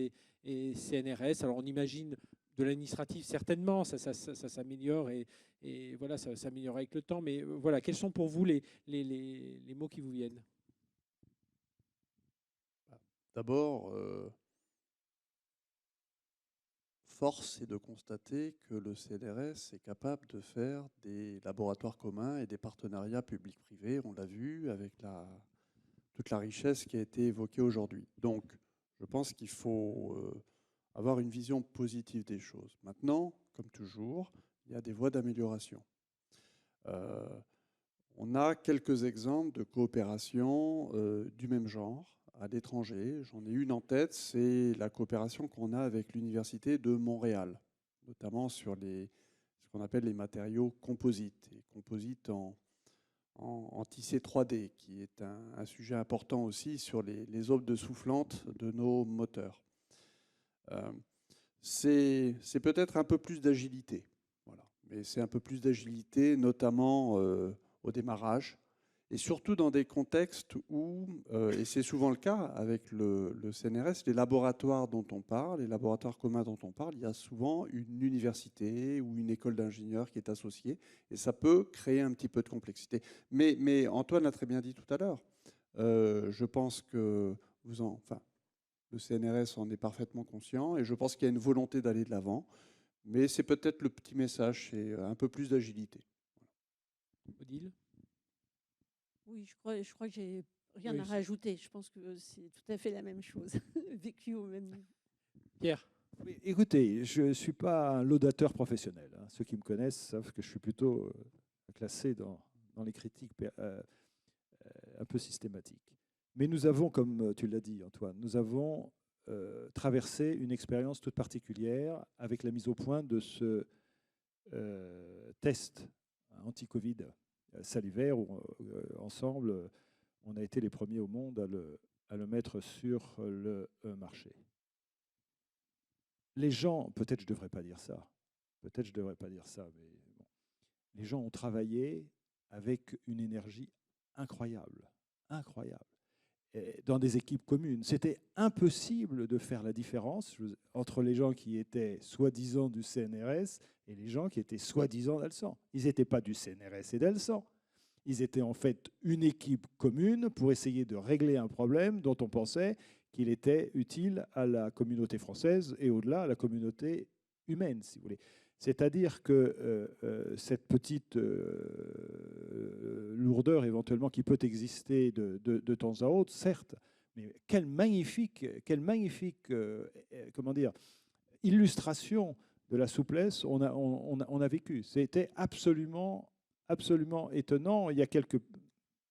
et CNRS? Alors, on imagine de l'administratif, certainement, ça s'améliore et voilà, ça s'améliore avec le temps. Mais voilà, quels sont pour vous les mots qui vous viennent? D'abord, force est de constater que le CNRS est capable de faire des laboratoires communs et des partenariats publics-privés. On l'a vu avec toute la richesse qui a été évoquée aujourd'hui. Donc, je pense qu'il faut avoir une vision positive des choses. Maintenant, comme toujours, il y a des voies d'amélioration. On a quelques exemples de coopération du même genre à l'étranger. J'en ai une en tête, c'est la coopération qu'on a avec l'Université de Montréal, notamment sur ce qu'on appelle les matériaux composites, et composites en tissé 3D, qui est un sujet important aussi sur les aubes de soufflantes de nos moteurs. C'est peut-être un peu plus d'agilité, voilà. Mais c'est un peu plus d'agilité, notamment au démarrage, et surtout dans des contextes où, et c'est souvent le cas avec le CNRS, les laboratoires dont on parle, les laboratoires communs dont on parle, il y a souvent une université ou une école d'ingénieurs qui est associée, et ça peut créer un petit peu de complexité. Mais Antoine l'a très bien dit tout à l'heure, je pense que le CNRS en est parfaitement conscient, et je pense qu'il y a une volonté d'aller de l'avant, mais c'est peut-être le petit message, c'est un peu plus d'agilité. Odile ? Oui, je crois que j'ai rien à rajouter. Je pense que c'est tout à fait la même chose, vécu au même niveau. Pierre ? Oui, écoutez, je ne suis pas un laudateur professionnel. Hein. Ceux qui me connaissent savent que je suis plutôt classé dans les critiques un peu systématiques. Mais nous avons, comme tu l'as dit Antoine, nous avons traversé une expérience toute particulière avec la mise au point de ce test anti-Covid salivaire où ensemble, on a été les premiers au monde à le mettre sur le marché. Les gens, peut-être je ne devrais pas dire ça, mais bon, les gens ont travaillé avec une énergie incroyable, et dans des équipes communes. C'était impossible de faire la différence entre les gens qui étaient soi-disant du CNRS et les gens qui étaient soi-disant d'Alsan. Ils n'étaient pas du CNRS et d'Alsan. Ils étaient en fait une équipe commune pour essayer de régler un problème dont on pensait qu'il était utile à la communauté française et au-delà à la communauté humaine, si vous voulez. C'est-à-dire que cette petite lourdeur éventuellement qui peut exister de temps à autre, certes, mais quelle magnifique comment dire, illustration de la souplesse on a vécu. C'était absolument étonnant. Il y a quelques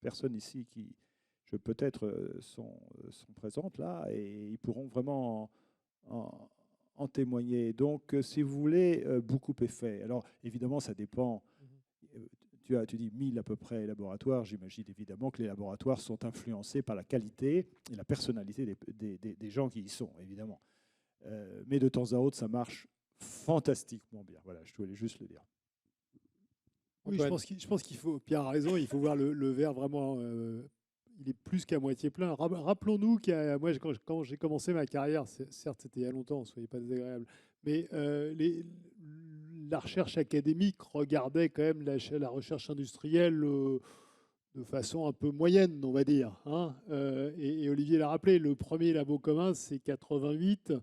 personnes ici qui, peut-être, sont présentes là et ils pourront vraiment en témoigner. Donc, si vous voulez, beaucoup est fait. Alors, évidemment, ça dépend. Tu dis 1000 à peu près laboratoires. J'imagine évidemment que les laboratoires sont influencés par la qualité et la personnalité des gens qui y sont, évidemment. Mais de temps à autre, ça marche fantastiquement bien. Voilà, je voulais juste le dire. Oui, je pense qu'il faut, Pierre a raison, il faut voir le verre vraiment, il est plus qu'à moitié plein. Rappelons-nous moi, quand j'ai commencé ma carrière, certes c'était il y a longtemps, soyez pas désagréable, mais la recherche académique regardait quand même la recherche industrielle de façon un peu moyenne, on va dire. Hein. Et Olivier l'a rappelé, le premier labo commun, c'est 88,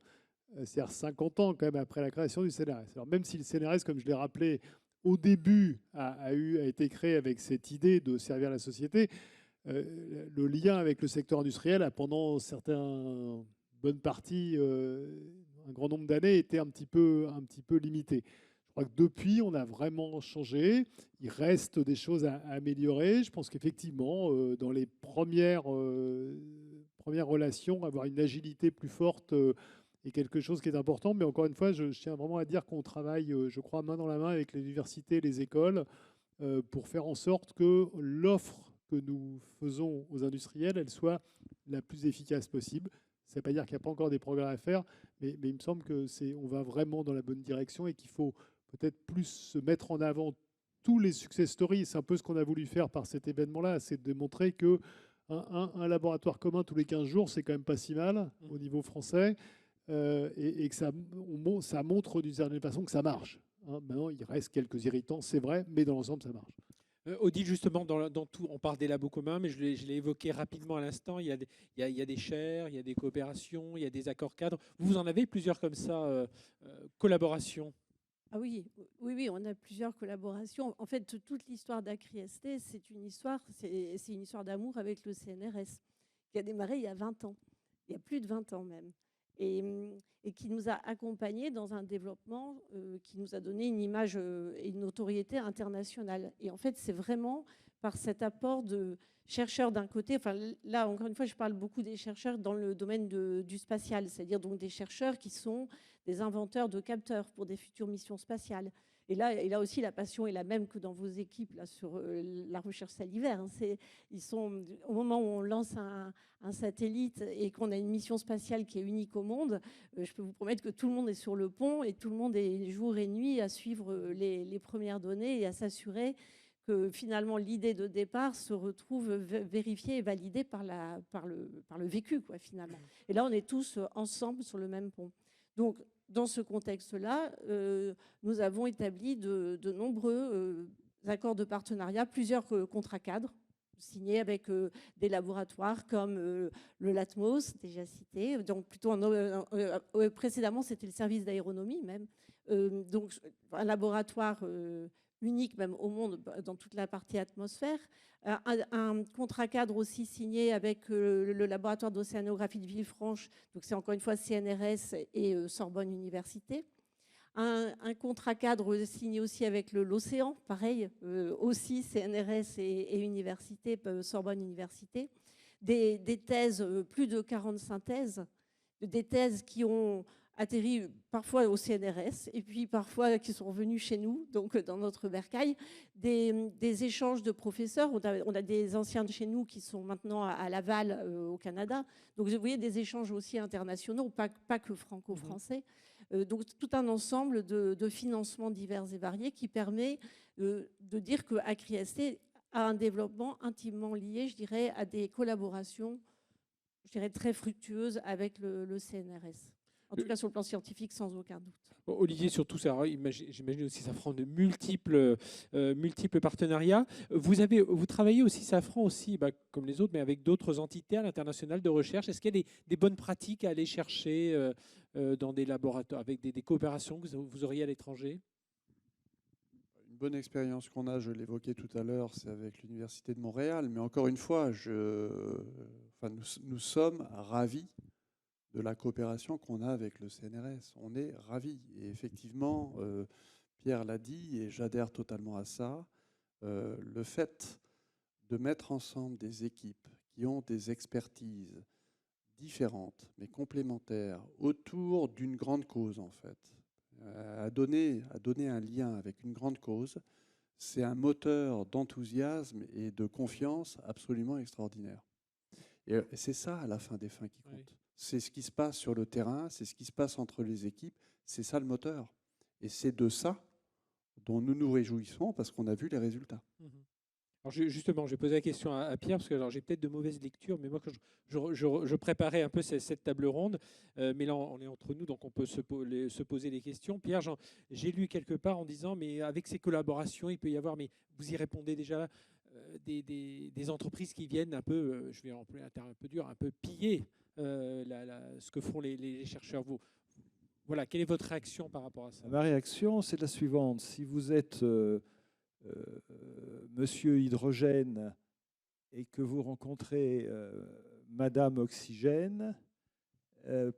c'est-à-dire 50 ans quand même après la création du CNRS. Alors même si le CNRS, comme je l'ai rappelé, au début a été créé avec cette idée de servir la société, le lien avec le secteur industriel a pendant certaines bonnes parties, un grand nombre d'années, été un petit peu limité. Je crois que depuis, on a vraiment changé. Il reste des choses à améliorer. Je pense qu'effectivement, dans les premières relations, avoir une agilité plus forte, est quelque chose qui est important. Mais encore une fois, je tiens vraiment à dire qu'on travaille, je crois, main dans la main avec les universités et les écoles pour faire en sorte que l'offre que nous faisons aux industriels, elle soit la plus efficace possible. Ça ne veut pas dire qu'il n'y a pas encore des progrès à faire, mais il me semble qu'on va vraiment dans la bonne direction et qu'il faut peut-être plus se mettre en avant tous les success stories. C'est un peu ce qu'on a voulu faire par cet événement-là, c'est de montrer que un laboratoire commun tous les 15 jours, c'est quand même pas si mal au niveau français, et que ça montre d'une certaine façon que ça marche. Maintenant, il reste quelques irritants, c'est vrai, mais dans l'ensemble, ça marche. Odile, justement, dans tout, on parle des labos communs, mais je l'ai évoqué rapidement à l'instant. Il y a des chaires, il y a des coopérations, il y a des accords cadres. Vous en avez plusieurs comme ça, collaborations? Ah oui, on a plusieurs collaborations. En fait, toute l'histoire d'ACRI-ST, c'est une histoire d'amour avec le CNRS, qui a démarré il y a 20 ans, il y a plus de 20 ans même, et qui nous a accompagnés dans un développement qui nous a donné une image et une notoriété internationale. Et en fait, c'est vraiment par cet apport de chercheurs d'un côté, enfin là, encore une fois, je parle beaucoup des chercheurs dans le domaine du spatial, c'est-à-dire donc des chercheurs qui sont des inventeurs de capteurs pour des futures missions spatiales. Et là aussi, la passion est la même que dans vos équipes là, sur la recherche salivaire. Ils sont, au moment où on lance un satellite et qu'on a une mission spatiale qui est unique au monde, je peux vous promettre que tout le monde est sur le pont et tout le monde est jour et nuit à suivre les premières données et à s'assurer que finalement l'idée de départ se retrouve vérifiée et validée par le vécu, quoi, finalement. Et là, on est tous ensemble sur le même pont. Donc, dans ce contexte-là, nous avons établi de nombreux accords de partenariat, plusieurs contrats cadres signés avec des laboratoires comme le LATMOS, déjà cité. Donc, plutôt précédemment, c'était le service d'aéronomie même. Donc, un laboratoire unique même au monde dans toute la partie atmosphère. Un contrat cadre aussi signé avec le laboratoire d'océanographie de Villefranche, donc c'est encore une fois CNRS et Sorbonne Université. Un contrat cadre signé aussi avec l'Océan, pareil, aussi CNRS et Université, Sorbonne Université. Des thèses, plus de 45 thèses, des thèses qui ont atterri parfois au CNRS et puis parfois qui sont revenus chez nous, donc dans notre bercail, des échanges de professeurs. On a des anciens de chez nous qui sont maintenant à Laval, au Canada. Donc vous voyez, des échanges aussi internationaux, pas que franco-français. Donc tout un ensemble de financements divers et variés qui permet de dire que ACRI-ST a un développement intimement lié, je dirais, à des collaborations, je dirais, très fructueuses avec le CNRS. En tout cas, sur le plan scientifique, sans aucun doute. Olivier, surtout, j'imagine aussi Safran de multiples partenariats. Vous travaillez aussi, Safran, aussi, comme les autres, mais avec d'autres entités à l'international de recherche. Est-ce qu'il y a des bonnes pratiques à aller chercher dans des laboratoires, avec des coopérations que vous auriez à l'étranger? Une bonne expérience qu'on a, je l'évoquais tout à l'heure, c'est avec l'Université de Montréal. Mais encore une fois, nous sommes ravis de la coopération qu'on a avec le CNRS. On est ravis. Et effectivement, Pierre l'a dit, et j'adhère totalement à ça, le fait de mettre ensemble des équipes qui ont des expertises différentes, mais complémentaires, autour d'une grande cause, en fait, à donner un lien avec une grande cause, c'est un moteur d'enthousiasme et de confiance absolument extraordinaire. Et c'est ça, à la fin des fins, qui compte. Oui. C'est ce qui se passe sur le terrain, c'est ce qui se passe entre les équipes, c'est ça le moteur. Et c'est de ça dont nous nous réjouissons parce qu'on a vu les résultats. Alors justement, je vais poser la question à Pierre, parce que j'ai peut-être de mauvaises lectures, mais moi, quand je préparais un peu cette table ronde, mais là, on est entre nous, donc on peut se poser les questions. Pierre, j'ai lu quelque part en disant, mais avec ces collaborations, il peut y avoir, mais vous y répondez déjà, des entreprises qui viennent un peu, je vais employer un terme un peu dur, un peu piller ce que font les chercheurs. Voilà, quelle est votre réaction par rapport à ça? Ma réaction, c'est la suivante. Si vous êtes Monsieur Hydrogène et que vous rencontrez Madame Oxygène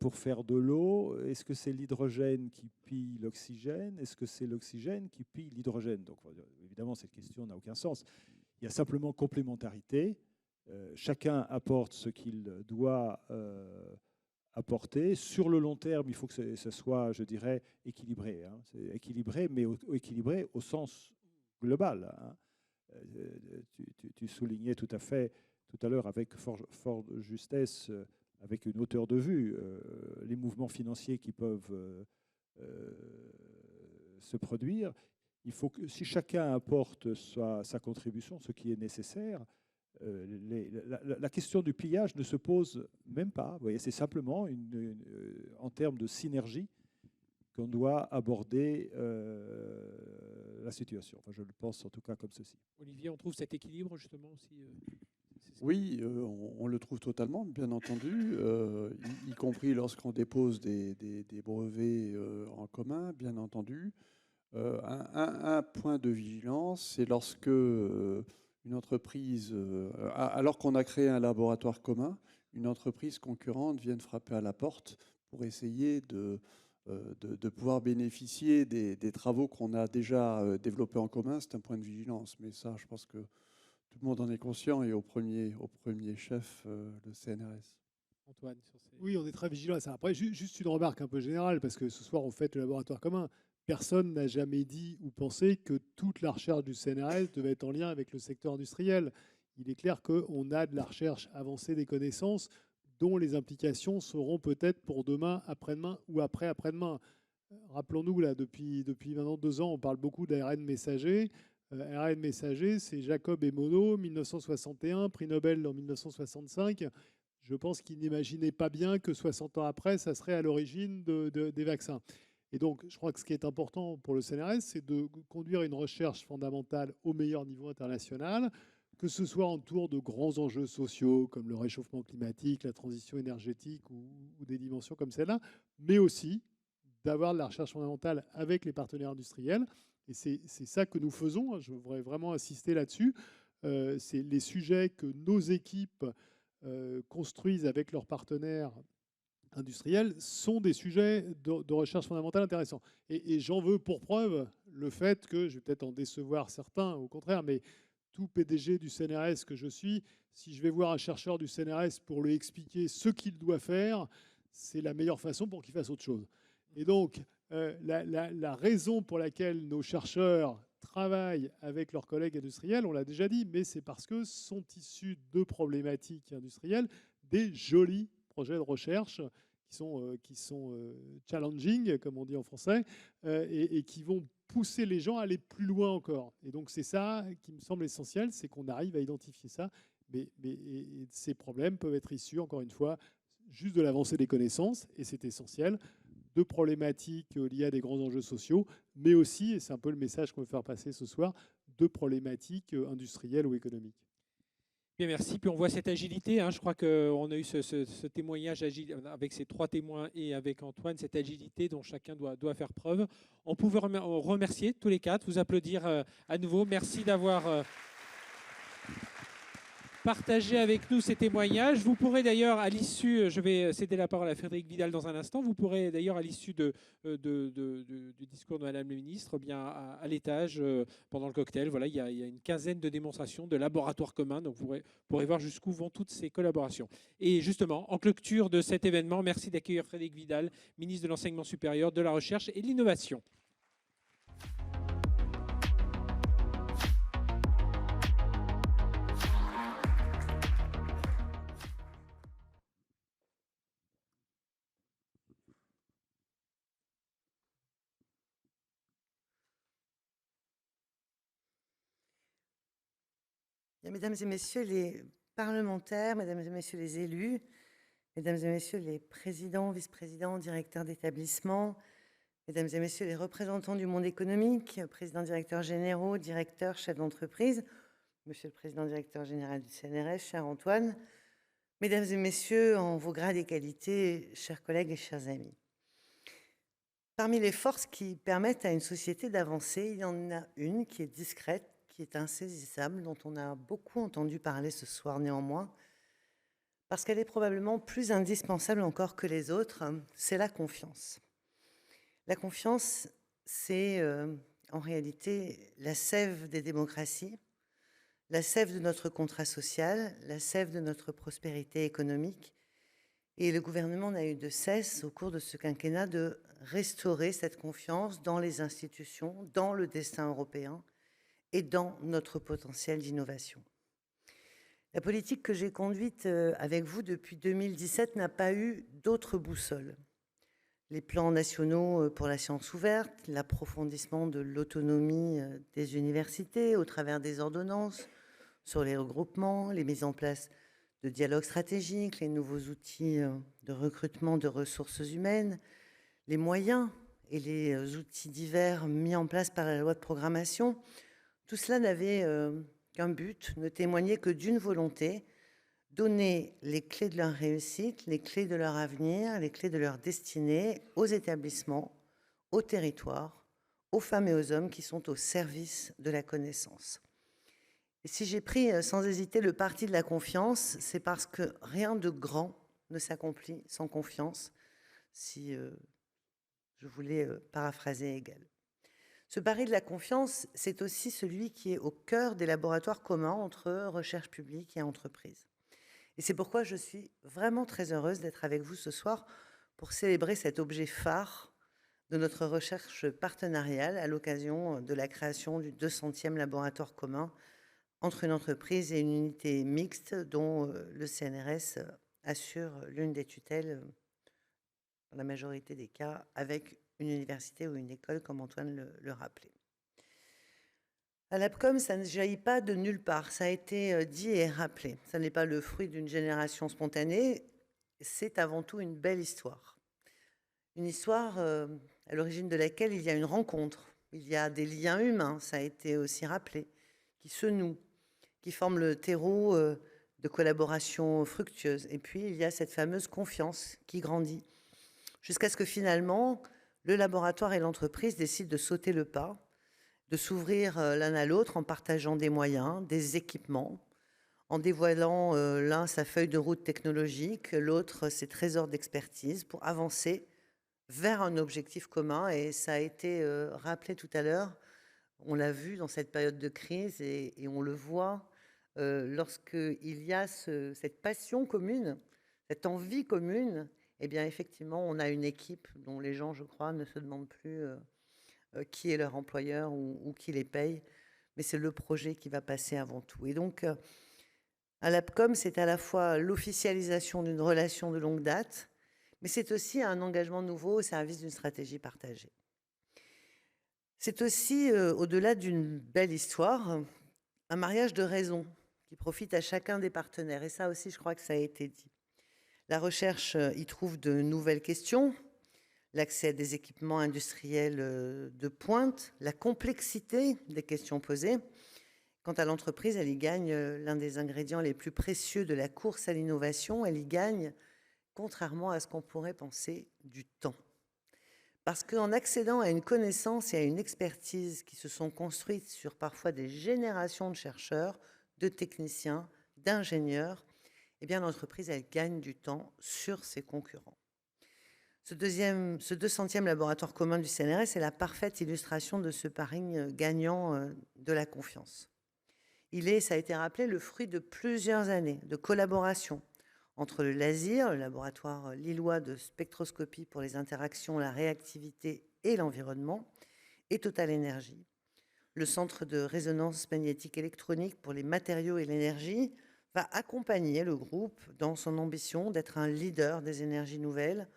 pour faire de l'eau, est-ce que c'est l'hydrogène qui pille l'oxygène? Est-ce que c'est l'oxygène qui pille l'hydrogène? Donc évidemment, cette question n'a aucun sens. Il y a simplement complémentarité. Chacun apporte ce qu'il doit apporter. Sur le long terme, il faut que ça soit, je dirais, équilibré. Hein. C'est équilibré, mais équilibré au sens global. Hein. Tu soulignais tout à fait tout à l'heure avec fort justesse, avec une hauteur de vue, les mouvements financiers qui peuvent se produire. Il faut que, si chacun apporte sa contribution, ce qui est nécessaire, la question du pillage ne se pose même pas. Vous voyez, c'est simplement en termes de synergie qu'on doit aborder la situation. Enfin, je le pense en tout cas comme ceci. Olivier, on trouve cet équilibre justement aussi Oui, on le trouve totalement, bien entendu, y compris lorsqu'on dépose des brevets en commun, bien entendu. Un point de vigilance, c'est lorsque une entreprise, alors qu'on a créé un laboratoire commun, une entreprise concurrente vient frapper à la porte pour essayer de pouvoir bénéficier des travaux qu'on a déjà développés en commun. C'est un point de vigilance, mais ça, je pense que tout le monde en est conscient, et au premier chef, le CNRS. Antoine, Oui, on est très vigilant à ça. Après, juste une remarque un peu générale, parce que ce soir, on fête le laboratoire commun. Personne n'a jamais dit ou pensé que toute la recherche du CNRS devait être en lien avec le secteur industriel. Il est clair qu'on a de la recherche avancée des connaissances dont les implications seront peut-être pour demain, après-demain ou après-après-demain. Rappelons-nous, là, depuis maintenant 2 ans, on parle beaucoup d'ARN messager. ARN messager, c'est Jacob et Monod, 1961, prix Nobel en 1965. Je pense qu'ils n'imaginaient pas bien que 60 ans après, ça serait à l'origine des vaccins. Et donc, je crois que ce qui est important pour le CNRS, c'est de conduire une recherche fondamentale au meilleur niveau international, que ce soit autour de grands enjeux sociaux comme le réchauffement climatique, la transition énergétique ou des dimensions comme celle-là, mais aussi d'avoir de la recherche fondamentale avec les partenaires industriels. Et c'est ça que nous faisons. Je voudrais vraiment insister là-dessus. C'est les sujets que nos équipes construisent avec leurs partenaires industriels sont des sujets de recherche fondamentale intéressants. Et j'en veux pour preuve le fait que, je vais peut-être en décevoir certains, au contraire, mais tout PDG du CNRS que je suis, si je vais voir un chercheur du CNRS pour lui expliquer ce qu'il doit faire, c'est la meilleure façon pour qu'il fasse autre chose. Et donc, la raison pour laquelle nos chercheurs travaillent avec leurs collègues industriels, on l'a déjà dit, mais c'est parce que sont issus de problématiques industrielles des jolis projets de recherche qui sont challenging, comme on dit en français, et qui vont pousser les gens à aller plus loin encore. Et donc c'est ça qui me semble essentiel, c'est qu'on arrive à identifier ça. Mais ces problèmes peuvent être issus, encore une fois, juste de l'avancée des connaissances, et c'est essentiel, de problématiques liées à des grands enjeux sociaux, mais aussi, et c'est un peu le message qu'on veut faire passer ce soir, de problématiques industrielles ou économiques. Bien, merci. Puis on voit cette agilité. Hein. Je crois qu'on a eu ce témoignage avec ces 3 témoins et avec Antoine, cette agilité dont chacun doit faire preuve. On pouvait remercier tous les 4, vous applaudir à nouveau. Merci d'avoir partagé avec nous ces témoignages. Vous pourrez d'ailleurs, à l'issue, je vais céder la parole à Frédérique Vidal dans un instant, vous pourrez d'ailleurs, à l'issue du discours de Madame la Ministre, bien à l'étage, pendant le cocktail, voilà, il y a une quinzaine de démonstrations de laboratoires communs, donc vous pourrez voir jusqu'où vont toutes ces collaborations. Et justement, en clôture de cet événement, merci d'accueillir Frédérique Vidal, ministre de l'Enseignement supérieur, de la Recherche et de l'Innovation. Mesdames et messieurs les parlementaires, mesdames et messieurs les élus, mesdames et messieurs les présidents, vice-présidents, directeurs d'établissement, mesdames et messieurs les représentants du monde économique, présidents, directeurs généraux, directeurs, chefs d'entreprise, monsieur le président directeur général du CNRS, cher Antoine, mesdames et messieurs, en vos grades et qualités, chers collègues et chers amis. Parmi les forces qui permettent à une société d'avancer, il y en a une qui est discrète, qui est insaisissable, dont on a beaucoup entendu parler ce soir néanmoins, parce qu'elle est probablement plus indispensable encore que les autres, c'est la confiance. La confiance, c'est en réalité la sève des démocraties, la sève de notre contrat social, la sève de notre prospérité économique, Et le gouvernement n'a eu de cesse, au cours de ce quinquennat, de restaurer cette confiance dans les institutions, dans le destin européen et dans notre potentiel d'innovation. La politique que j'ai conduite avec vous depuis 2017 n'a pas eu d'autre boussole. Les plans nationaux pour la science ouverte, l'approfondissement de l'autonomie des universités au travers des ordonnances sur les regroupements, les mises en place de dialogues stratégiques, les nouveaux outils de recrutement de ressources humaines, les moyens et les outils divers mis en place par la loi de programmation, tout cela n'avait qu'un but, ne témoignait que d'une volonté: donner les clés de leur réussite, les clés de leur avenir, les clés de leur destinée aux établissements, aux territoires, aux femmes et aux hommes qui sont au service de la connaissance. Et si j'ai pris sans hésiter le parti de la confiance, c'est parce que rien de grand ne s'accomplit sans confiance, si je voulais paraphraser Hegel. Ce pari de la confiance, c'est aussi celui qui est au cœur des laboratoires communs entre recherche publique et entreprise. Et c'est pourquoi je suis vraiment très heureuse d'être avec vous ce soir pour célébrer cet objet phare de notre recherche partenariale à l'occasion de la création du 200e laboratoire commun entre une entreprise et une unité mixte dont le CNRS assure l'une des tutelles, dans la majorité des cas, avec une université ou une école, comme Antoine le rappelait. À l'APCOM, ça ne jaillit pas de nulle part, ça a été dit et rappelé. Ça n'est pas le fruit d'une génération spontanée, c'est avant tout une belle histoire. Une histoire à l'origine de laquelle il y a une rencontre, il y a des liens humains, ça a été aussi rappelé, qui se nouent, qui forment le terreau de collaboration fructueuse. Et puis, il y a cette fameuse confiance qui grandit, jusqu'à ce que finalement, le laboratoire et l'entreprise décident de sauter le pas, de s'ouvrir l'un à l'autre en partageant des moyens, des équipements, en dévoilant l'un sa feuille de route technologique, l'autre ses trésors d'expertise pour avancer vers un objectif commun. Et ça a été rappelé tout à l'heure, on l'a vu dans cette période de crise et on le voit lorsqu'il y a cette passion commune, cette envie commune, eh bien effectivement on a une équipe dont les gens, je crois, ne se demandent plus qui est leur employeur ou qui les paye, mais c'est le projet qui va passer avant tout. Et donc, à l'APCOM, c'est à la fois l'officialisation d'une relation de longue date, mais c'est aussi un engagement nouveau au service d'une stratégie partagée. C'est aussi, au-delà d'une belle histoire, un mariage de raisons qui profite à chacun des partenaires. Et ça aussi, je crois que ça a été dit. La recherche y trouve de nouvelles questions, l'accès à des équipements industriels de pointe, la complexité des questions posées. Quant à l'entreprise, elle y gagne l'un des ingrédients les plus précieux de la course à l'innovation. Elle y gagne, contrairement à ce qu'on pourrait penser, du temps. Parce qu'en accédant à une connaissance et à une expertise qui se sont construites sur parfois des générations de chercheurs, de techniciens, d'ingénieurs, eh bien l'entreprise, elle gagne du temps sur ses concurrents. Ce 200e laboratoire commun du CNRS est la parfaite illustration de ce pari gagnant de la confiance. Il est, ça a été rappelé, le fruit de plusieurs années de collaboration entre le LASIR, le laboratoire lillois de spectroscopie pour les interactions, la réactivité et l'environnement, et Total Energy. Le centre de résonance magnétique électronique pour les matériaux et l'énergie va accompagner le groupe dans son ambition d'être un leader des énergies nouvelles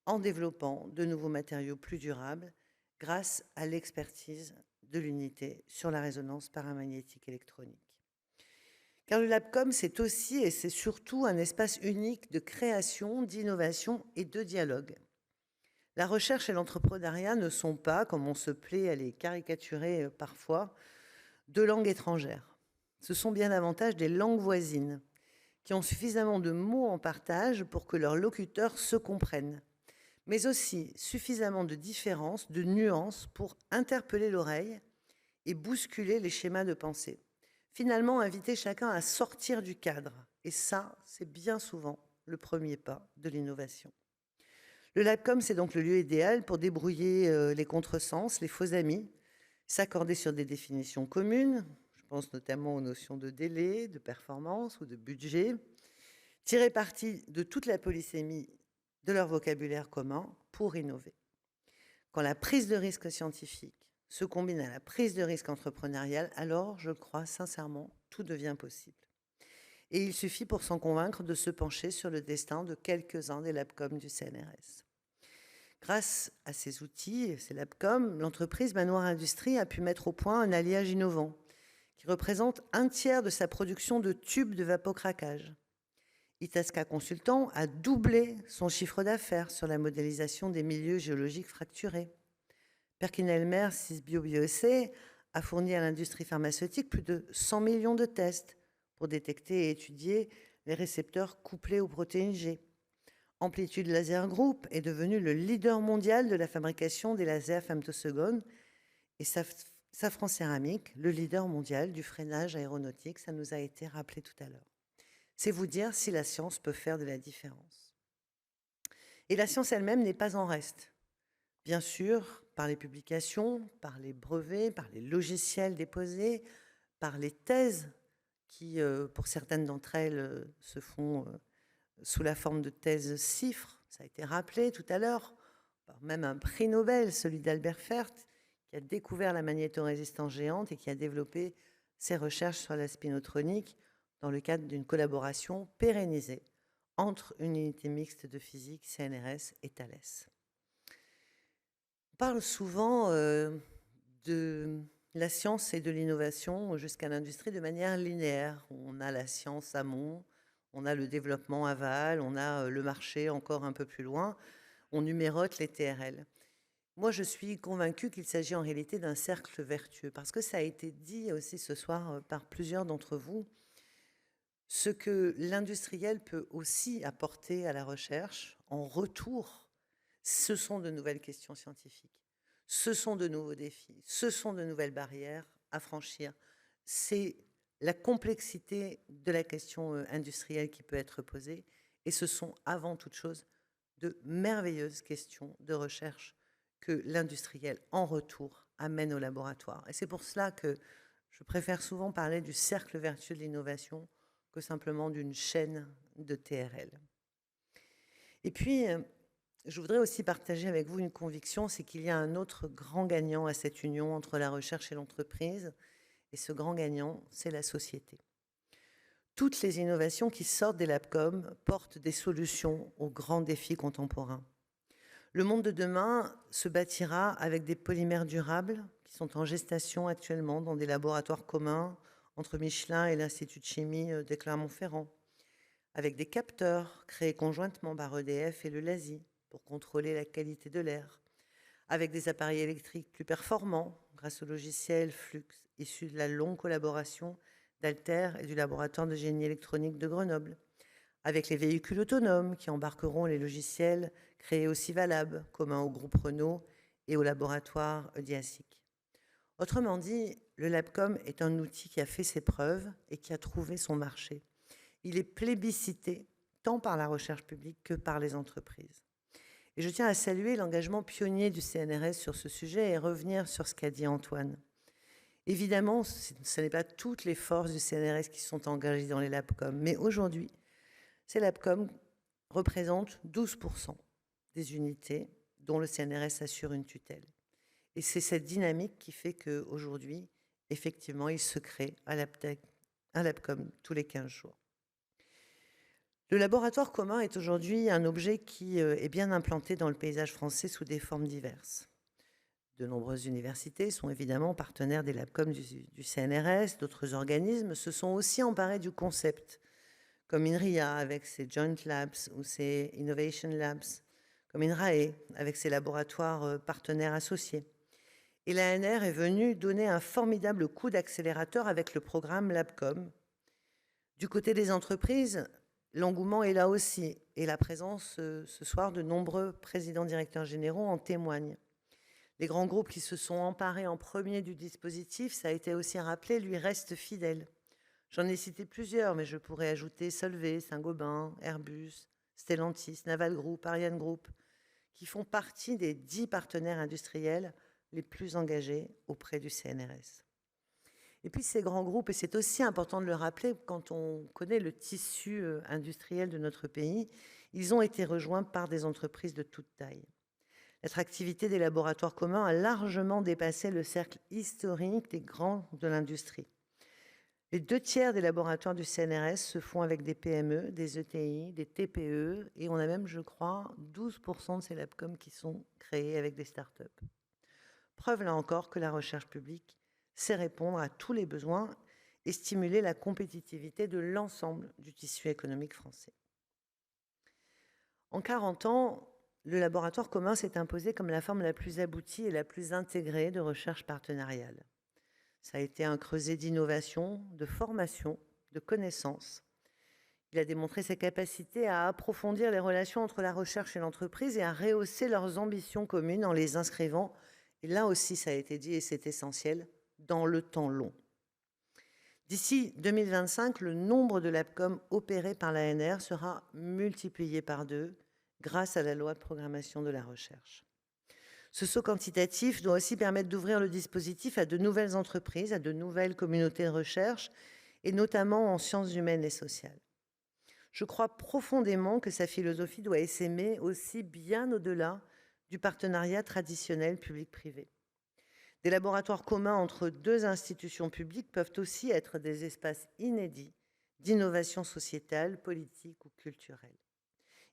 en développant de nouveaux matériaux plus durables grâce à l'expertise de l'unité sur la résonance paramagnétique électronique. Car le LabCom, c'est aussi et c'est surtout un espace unique de création, d'innovation et de dialogue. La recherche et l'entrepreneuriat ne sont pas, comme on se plaît à les caricaturer parfois, deux langues étrangères. Ce sont bien davantage des langues voisines qui ont suffisamment de mots en partage pour que leurs locuteurs se comprennent, mais aussi suffisamment de différences, de nuances pour interpeller l'oreille et bousculer les schémas de pensée. Finalement, inviter chacun à sortir du cadre. Et ça, c'est bien souvent le premier pas de l'innovation. Le LabCom, c'est donc le lieu idéal pour débrouiller les contresens, les faux amis, s'accorder sur des définitions communes, je pense notamment aux notions de délai, de performance ou de budget, tirer parti de toute la polysémie de leur vocabulaire commun pour innover. Quand la prise de risque scientifique se combine à la prise de risque entrepreneuriale, alors, je crois sincèrement, tout devient possible. Et il suffit pour s'en convaincre de se pencher sur le destin de quelques-uns des LabCom du CNRS. Grâce à ces outils, ces LabCom, l'entreprise Manoir Industrie a pu mettre au point un alliage innovant qui représente 1/3 de sa production de tubes de vapocraquage. Itasca Consultant a doublé son chiffre d'affaires sur la modélisation des milieux géologiques fracturés. Perkin-Elmer, Sysbio BioEssai, a fourni à l'industrie pharmaceutique plus de 100 millions de tests pour détecter et étudier les récepteurs couplés aux protéines G. Amplitude Laser Group est devenu le leader mondial de la fabrication des lasers femtosecondes et Safran Céramique, le leader mondial du freinage aéronautique. Ça nous a été rappelé tout à l'heure. C'est vous dire si la science peut faire de la différence. Et la science elle-même n'est pas en reste. Bien sûr, par les publications, par les brevets, par les logiciels déposés, par les thèses qui, pour certaines d'entre elles, se font sous la forme de thèses CIFRE, ça a été rappelé tout à l'heure, par même un prix Nobel, celui d'Albert Fert, qui a découvert la magnétorésistance géante et qui a développé ses recherches sur la spinotronique dans le cadre d'une collaboration pérennisée entre une unité mixte de physique, CNRS et Thales. On parle souvent de la science et de l'innovation jusqu'à l'industrie de manière linéaire. On a la science amont, on a le développement aval, on a le marché encore un peu plus loin, on numérote les TRL. Moi, je suis convaincue qu'il s'agit en réalité d'un cercle vertueux, parce que ça a été dit aussi ce soir par plusieurs d'entre vous, ce que l'industriel peut aussi apporter à la recherche en retour, ce sont de nouvelles questions scientifiques, ce sont de nouveaux défis, ce sont de nouvelles barrières à franchir. C'est la complexité de la question industrielle qui peut être posée, et ce sont avant toute chose de merveilleuses questions de recherche que l'industriel, en retour, amène au laboratoire. Et c'est pour cela que je préfère souvent parler du cercle vertueux de l'innovation que simplement d'une chaîne de TRL. Et puis, je voudrais aussi partager avec vous une conviction, c'est qu'il y a un autre grand gagnant à cette union entre la recherche et l'entreprise, et ce grand gagnant, c'est la société. Toutes les innovations qui sortent des LabCom portent des solutions aux grands défis contemporains. Le monde de demain se bâtira avec des polymères durables qui sont en gestation actuellement dans des laboratoires communs entre Michelin et l'Institut de chimie de Clermont-Ferrand, avec des capteurs créés conjointement par EDF et le LASI pour contrôler la qualité de l'air, avec des appareils électriques plus performants grâce au logiciel Flux, issu de la longue collaboration d'Alter et du laboratoire de génie électronique de Grenoble, avec les véhicules autonomes qui embarqueront les logiciels créés au Civalab, commun au groupe Renault et au laboratoire EDIASIC. Autrement dit, le LabCom est un outil qui a fait ses preuves et qui a trouvé son marché. Il est plébiscité tant par la recherche publique que par les entreprises. Et je tiens à saluer l'engagement pionnier du CNRS sur ce sujet et revenir sur ce qu'a dit Antoine. Évidemment, ce n'est pas toutes les forces du CNRS qui sont engagées dans les LabCom, mais aujourd'hui, ces LabCom représentent 12% des unités dont le CNRS assure une tutelle. Et c'est cette dynamique qui fait qu'aujourd'hui, effectivement, il se crée un LabCom tous les 15 jours. Le laboratoire commun est aujourd'hui un objet qui est bien implanté dans le paysage français sous des formes diverses. De nombreuses universités sont évidemment partenaires des LabCom du CNRS, d'autres organismes se sont aussi emparés du concept, comme INRIA avec ses Joint Labs ou ses Innovation Labs, comme INRAE avec ses laboratoires partenaires associés. Et l'ANR est venue donner un formidable coup d'accélérateur avec le programme LabCom. Du côté des entreprises, l'engouement est là aussi, et la présence ce soir de nombreux présidents directeurs généraux en témoigne. Les grands groupes qui se sont emparés en premier du dispositif, ça a été aussi rappelé, lui restent fidèles. J'en ai cité plusieurs, mais je pourrais ajouter Solvay, Saint-Gobain, Airbus, Stellantis, Naval Group, Ariane Group, qui font partie des 10 partenaires industriels les plus engagés auprès du CNRS. Et puis ces grands groupes, et c'est aussi important de le rappeler quand on connaît le tissu industriel de notre pays, ils ont été rejoints par des entreprises de toute taille. L'attractivité des laboratoires communs a largement dépassé le cercle historique des grands de l'industrie. Les 2/3 des laboratoires du CNRS se font avec des PME, des ETI, des TPE, et on a même, je crois, 12% de ces labcoms qui sont créés avec des startups. Preuve là encore que la recherche publique sait répondre à tous les besoins et stimuler la compétitivité de l'ensemble du tissu économique français. En 40 ans, le laboratoire commun s'est imposé comme la forme la plus aboutie et la plus intégrée de recherche partenariale. Ça a été un creuset d'innovation, de formation, de connaissances. Il a démontré sa capacité à approfondir les relations entre la recherche et l'entreprise et à rehausser leurs ambitions communes en les inscrivant, et là aussi ça a été dit et c'est essentiel, dans le temps long. D'ici 2025, le nombre de labcoms opérés par l'ANR sera multiplié par 2 grâce à la loi de programmation de la recherche. Ce saut quantitatif doit aussi permettre d'ouvrir le dispositif à de nouvelles entreprises, à de nouvelles communautés de recherche, et notamment en sciences humaines et sociales. Je crois profondément que sa philosophie doit essaimer aussi bien au-delà du partenariat traditionnel public-privé. Des laboratoires communs entre 2 institutions publiques peuvent aussi être des espaces inédits d'innovation sociétale, politique ou culturelle.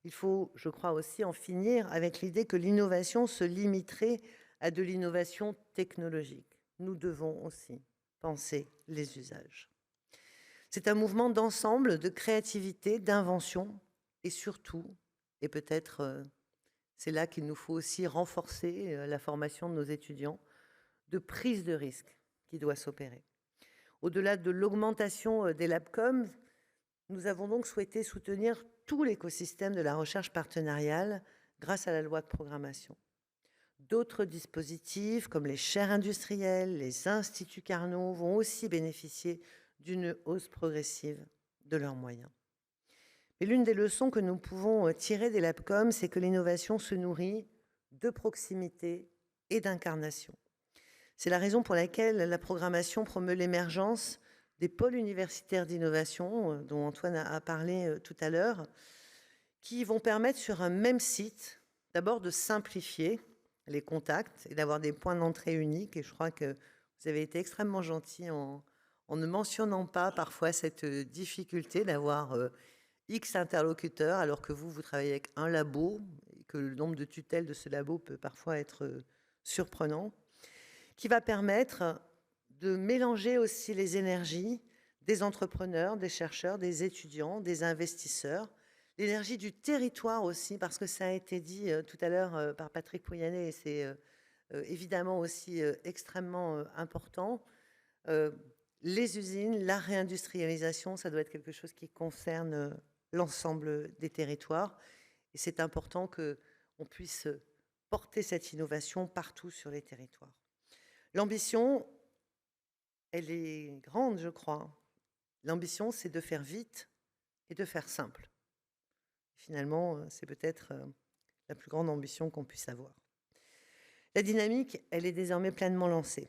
Il faut, je crois aussi, en finir avec l'idée que l'innovation se limiterait à de l'innovation technologique. Nous devons aussi penser les usages. C'est un mouvement d'ensemble, de créativité, d'invention et surtout, et peut-être c'est là qu'il nous faut aussi renforcer la formation de nos étudiants, de prise de risque qui doit s'opérer. Au-delà de l'augmentation des labcoms, nous avons donc souhaité soutenir tout l'écosystème de la recherche partenariale grâce à la loi de programmation. D'autres dispositifs, comme les chaires industrielles, les instituts Carnot, vont aussi bénéficier d'une hausse progressive de leurs moyens. Mais l'une des leçons que nous pouvons tirer des labcoms, c'est que l'innovation se nourrit de proximité et d'incarnation. C'est la raison pour laquelle la programmation promeut l'émergence des pôles universitaires d'innovation, dont Antoine a parlé tout à l'heure, qui vont permettre sur un même site, d'abord de simplifier les contacts et d'avoir des points d'entrée uniques. Et je crois que vous avez été extrêmement gentil en ne mentionnant pas parfois cette difficulté d'avoir X interlocuteurs, alors que vous travaillez avec un labo, et que le nombre de tutelles de ce labo peut parfois être surprenant, qui va permettre de mélanger aussi les énergies des entrepreneurs, des chercheurs, des étudiants, des investisseurs, l'énergie du territoire aussi, parce que ça a été dit tout à l'heure par Patrick Pouyanné, et c'est évidemment aussi extrêmement important. Les usines, la réindustrialisation, ça doit être quelque chose qui concerne l'ensemble des territoires, et c'est important qu'on puisse porter cette innovation partout sur les territoires. L'ambition, elle est grande, je crois. L'ambition, c'est de faire vite et de faire simple. Finalement, c'est peut-être la plus grande ambition qu'on puisse avoir. La dynamique, elle est désormais pleinement lancée.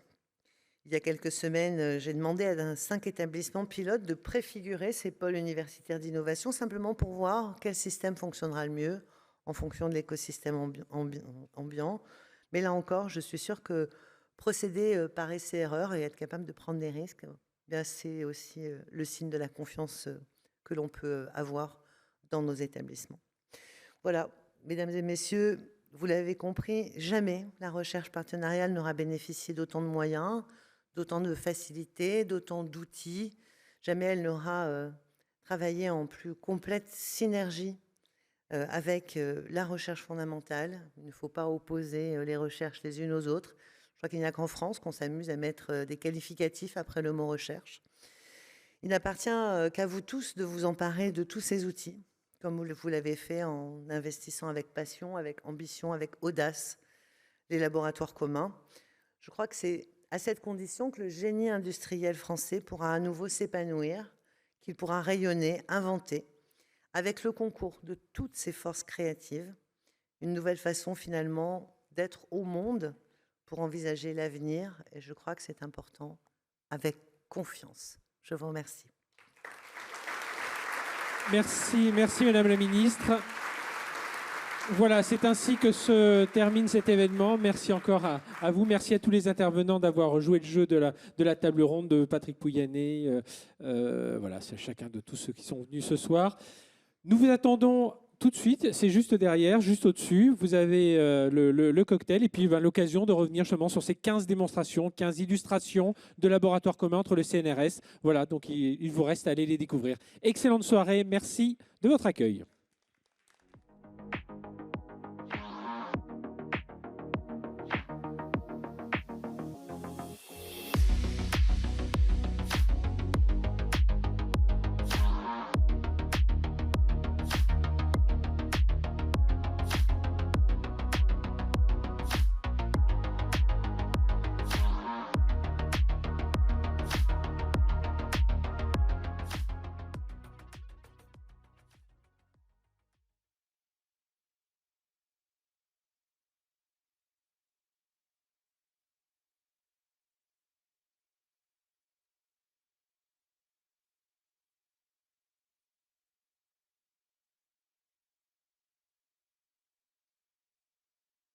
Il y a quelques semaines, j'ai demandé à 5 établissements pilotes de préfigurer ces pôles universitaires d'innovation, simplement pour voir quel système fonctionnera le mieux en fonction de l'écosystème ambiant. Mais là encore, je suis sûre que procéder par essai-erreur et être capable de prendre des risques, c'est aussi le signe de la confiance que l'on peut avoir dans nos établissements. Voilà, mesdames et messieurs, vous l'avez compris, jamais la recherche partenariale n'aura bénéficié d'autant de moyens, d'autant de facilités, d'autant d'outils. Jamais elle n'aura travaillé en plus complète synergie avec la recherche fondamentale. Il ne faut pas opposer les recherches les unes aux autres. Je crois qu'il n'y a qu'en France qu'on s'amuse à mettre des qualificatifs après le mot recherche. Il n'appartient qu'à vous tous de vous emparer de tous ces outils, comme vous l'avez fait en investissant avec passion, avec ambition, avec audace les laboratoires communs. Je crois que c'est à cette condition que le génie industriel français pourra à nouveau s'épanouir, qu'il pourra rayonner, inventer, avec le concours de toutes ces forces créatives, une nouvelle façon finalement d'être au monde pour envisager l'avenir. Et je crois que c'est important avec confiance. Je vous remercie. Merci Madame la Ministre. Voilà, c'est ainsi que se termine cet événement. Merci encore à vous. Merci à tous les intervenants d'avoir joué le jeu de la table ronde, de Patrick Pouyanné. Voilà, c'est chacun de tous ceux qui sont venus ce soir. Nous vous attendons tout de suite. C'est juste derrière, juste au-dessus. Vous avez le cocktail et puis l'occasion de revenir justement sur ces 15 démonstrations, 15 illustrations de laboratoires communs entre le CNRS. Voilà, donc il vous reste à aller les découvrir. Excellente soirée. Merci de votre accueil.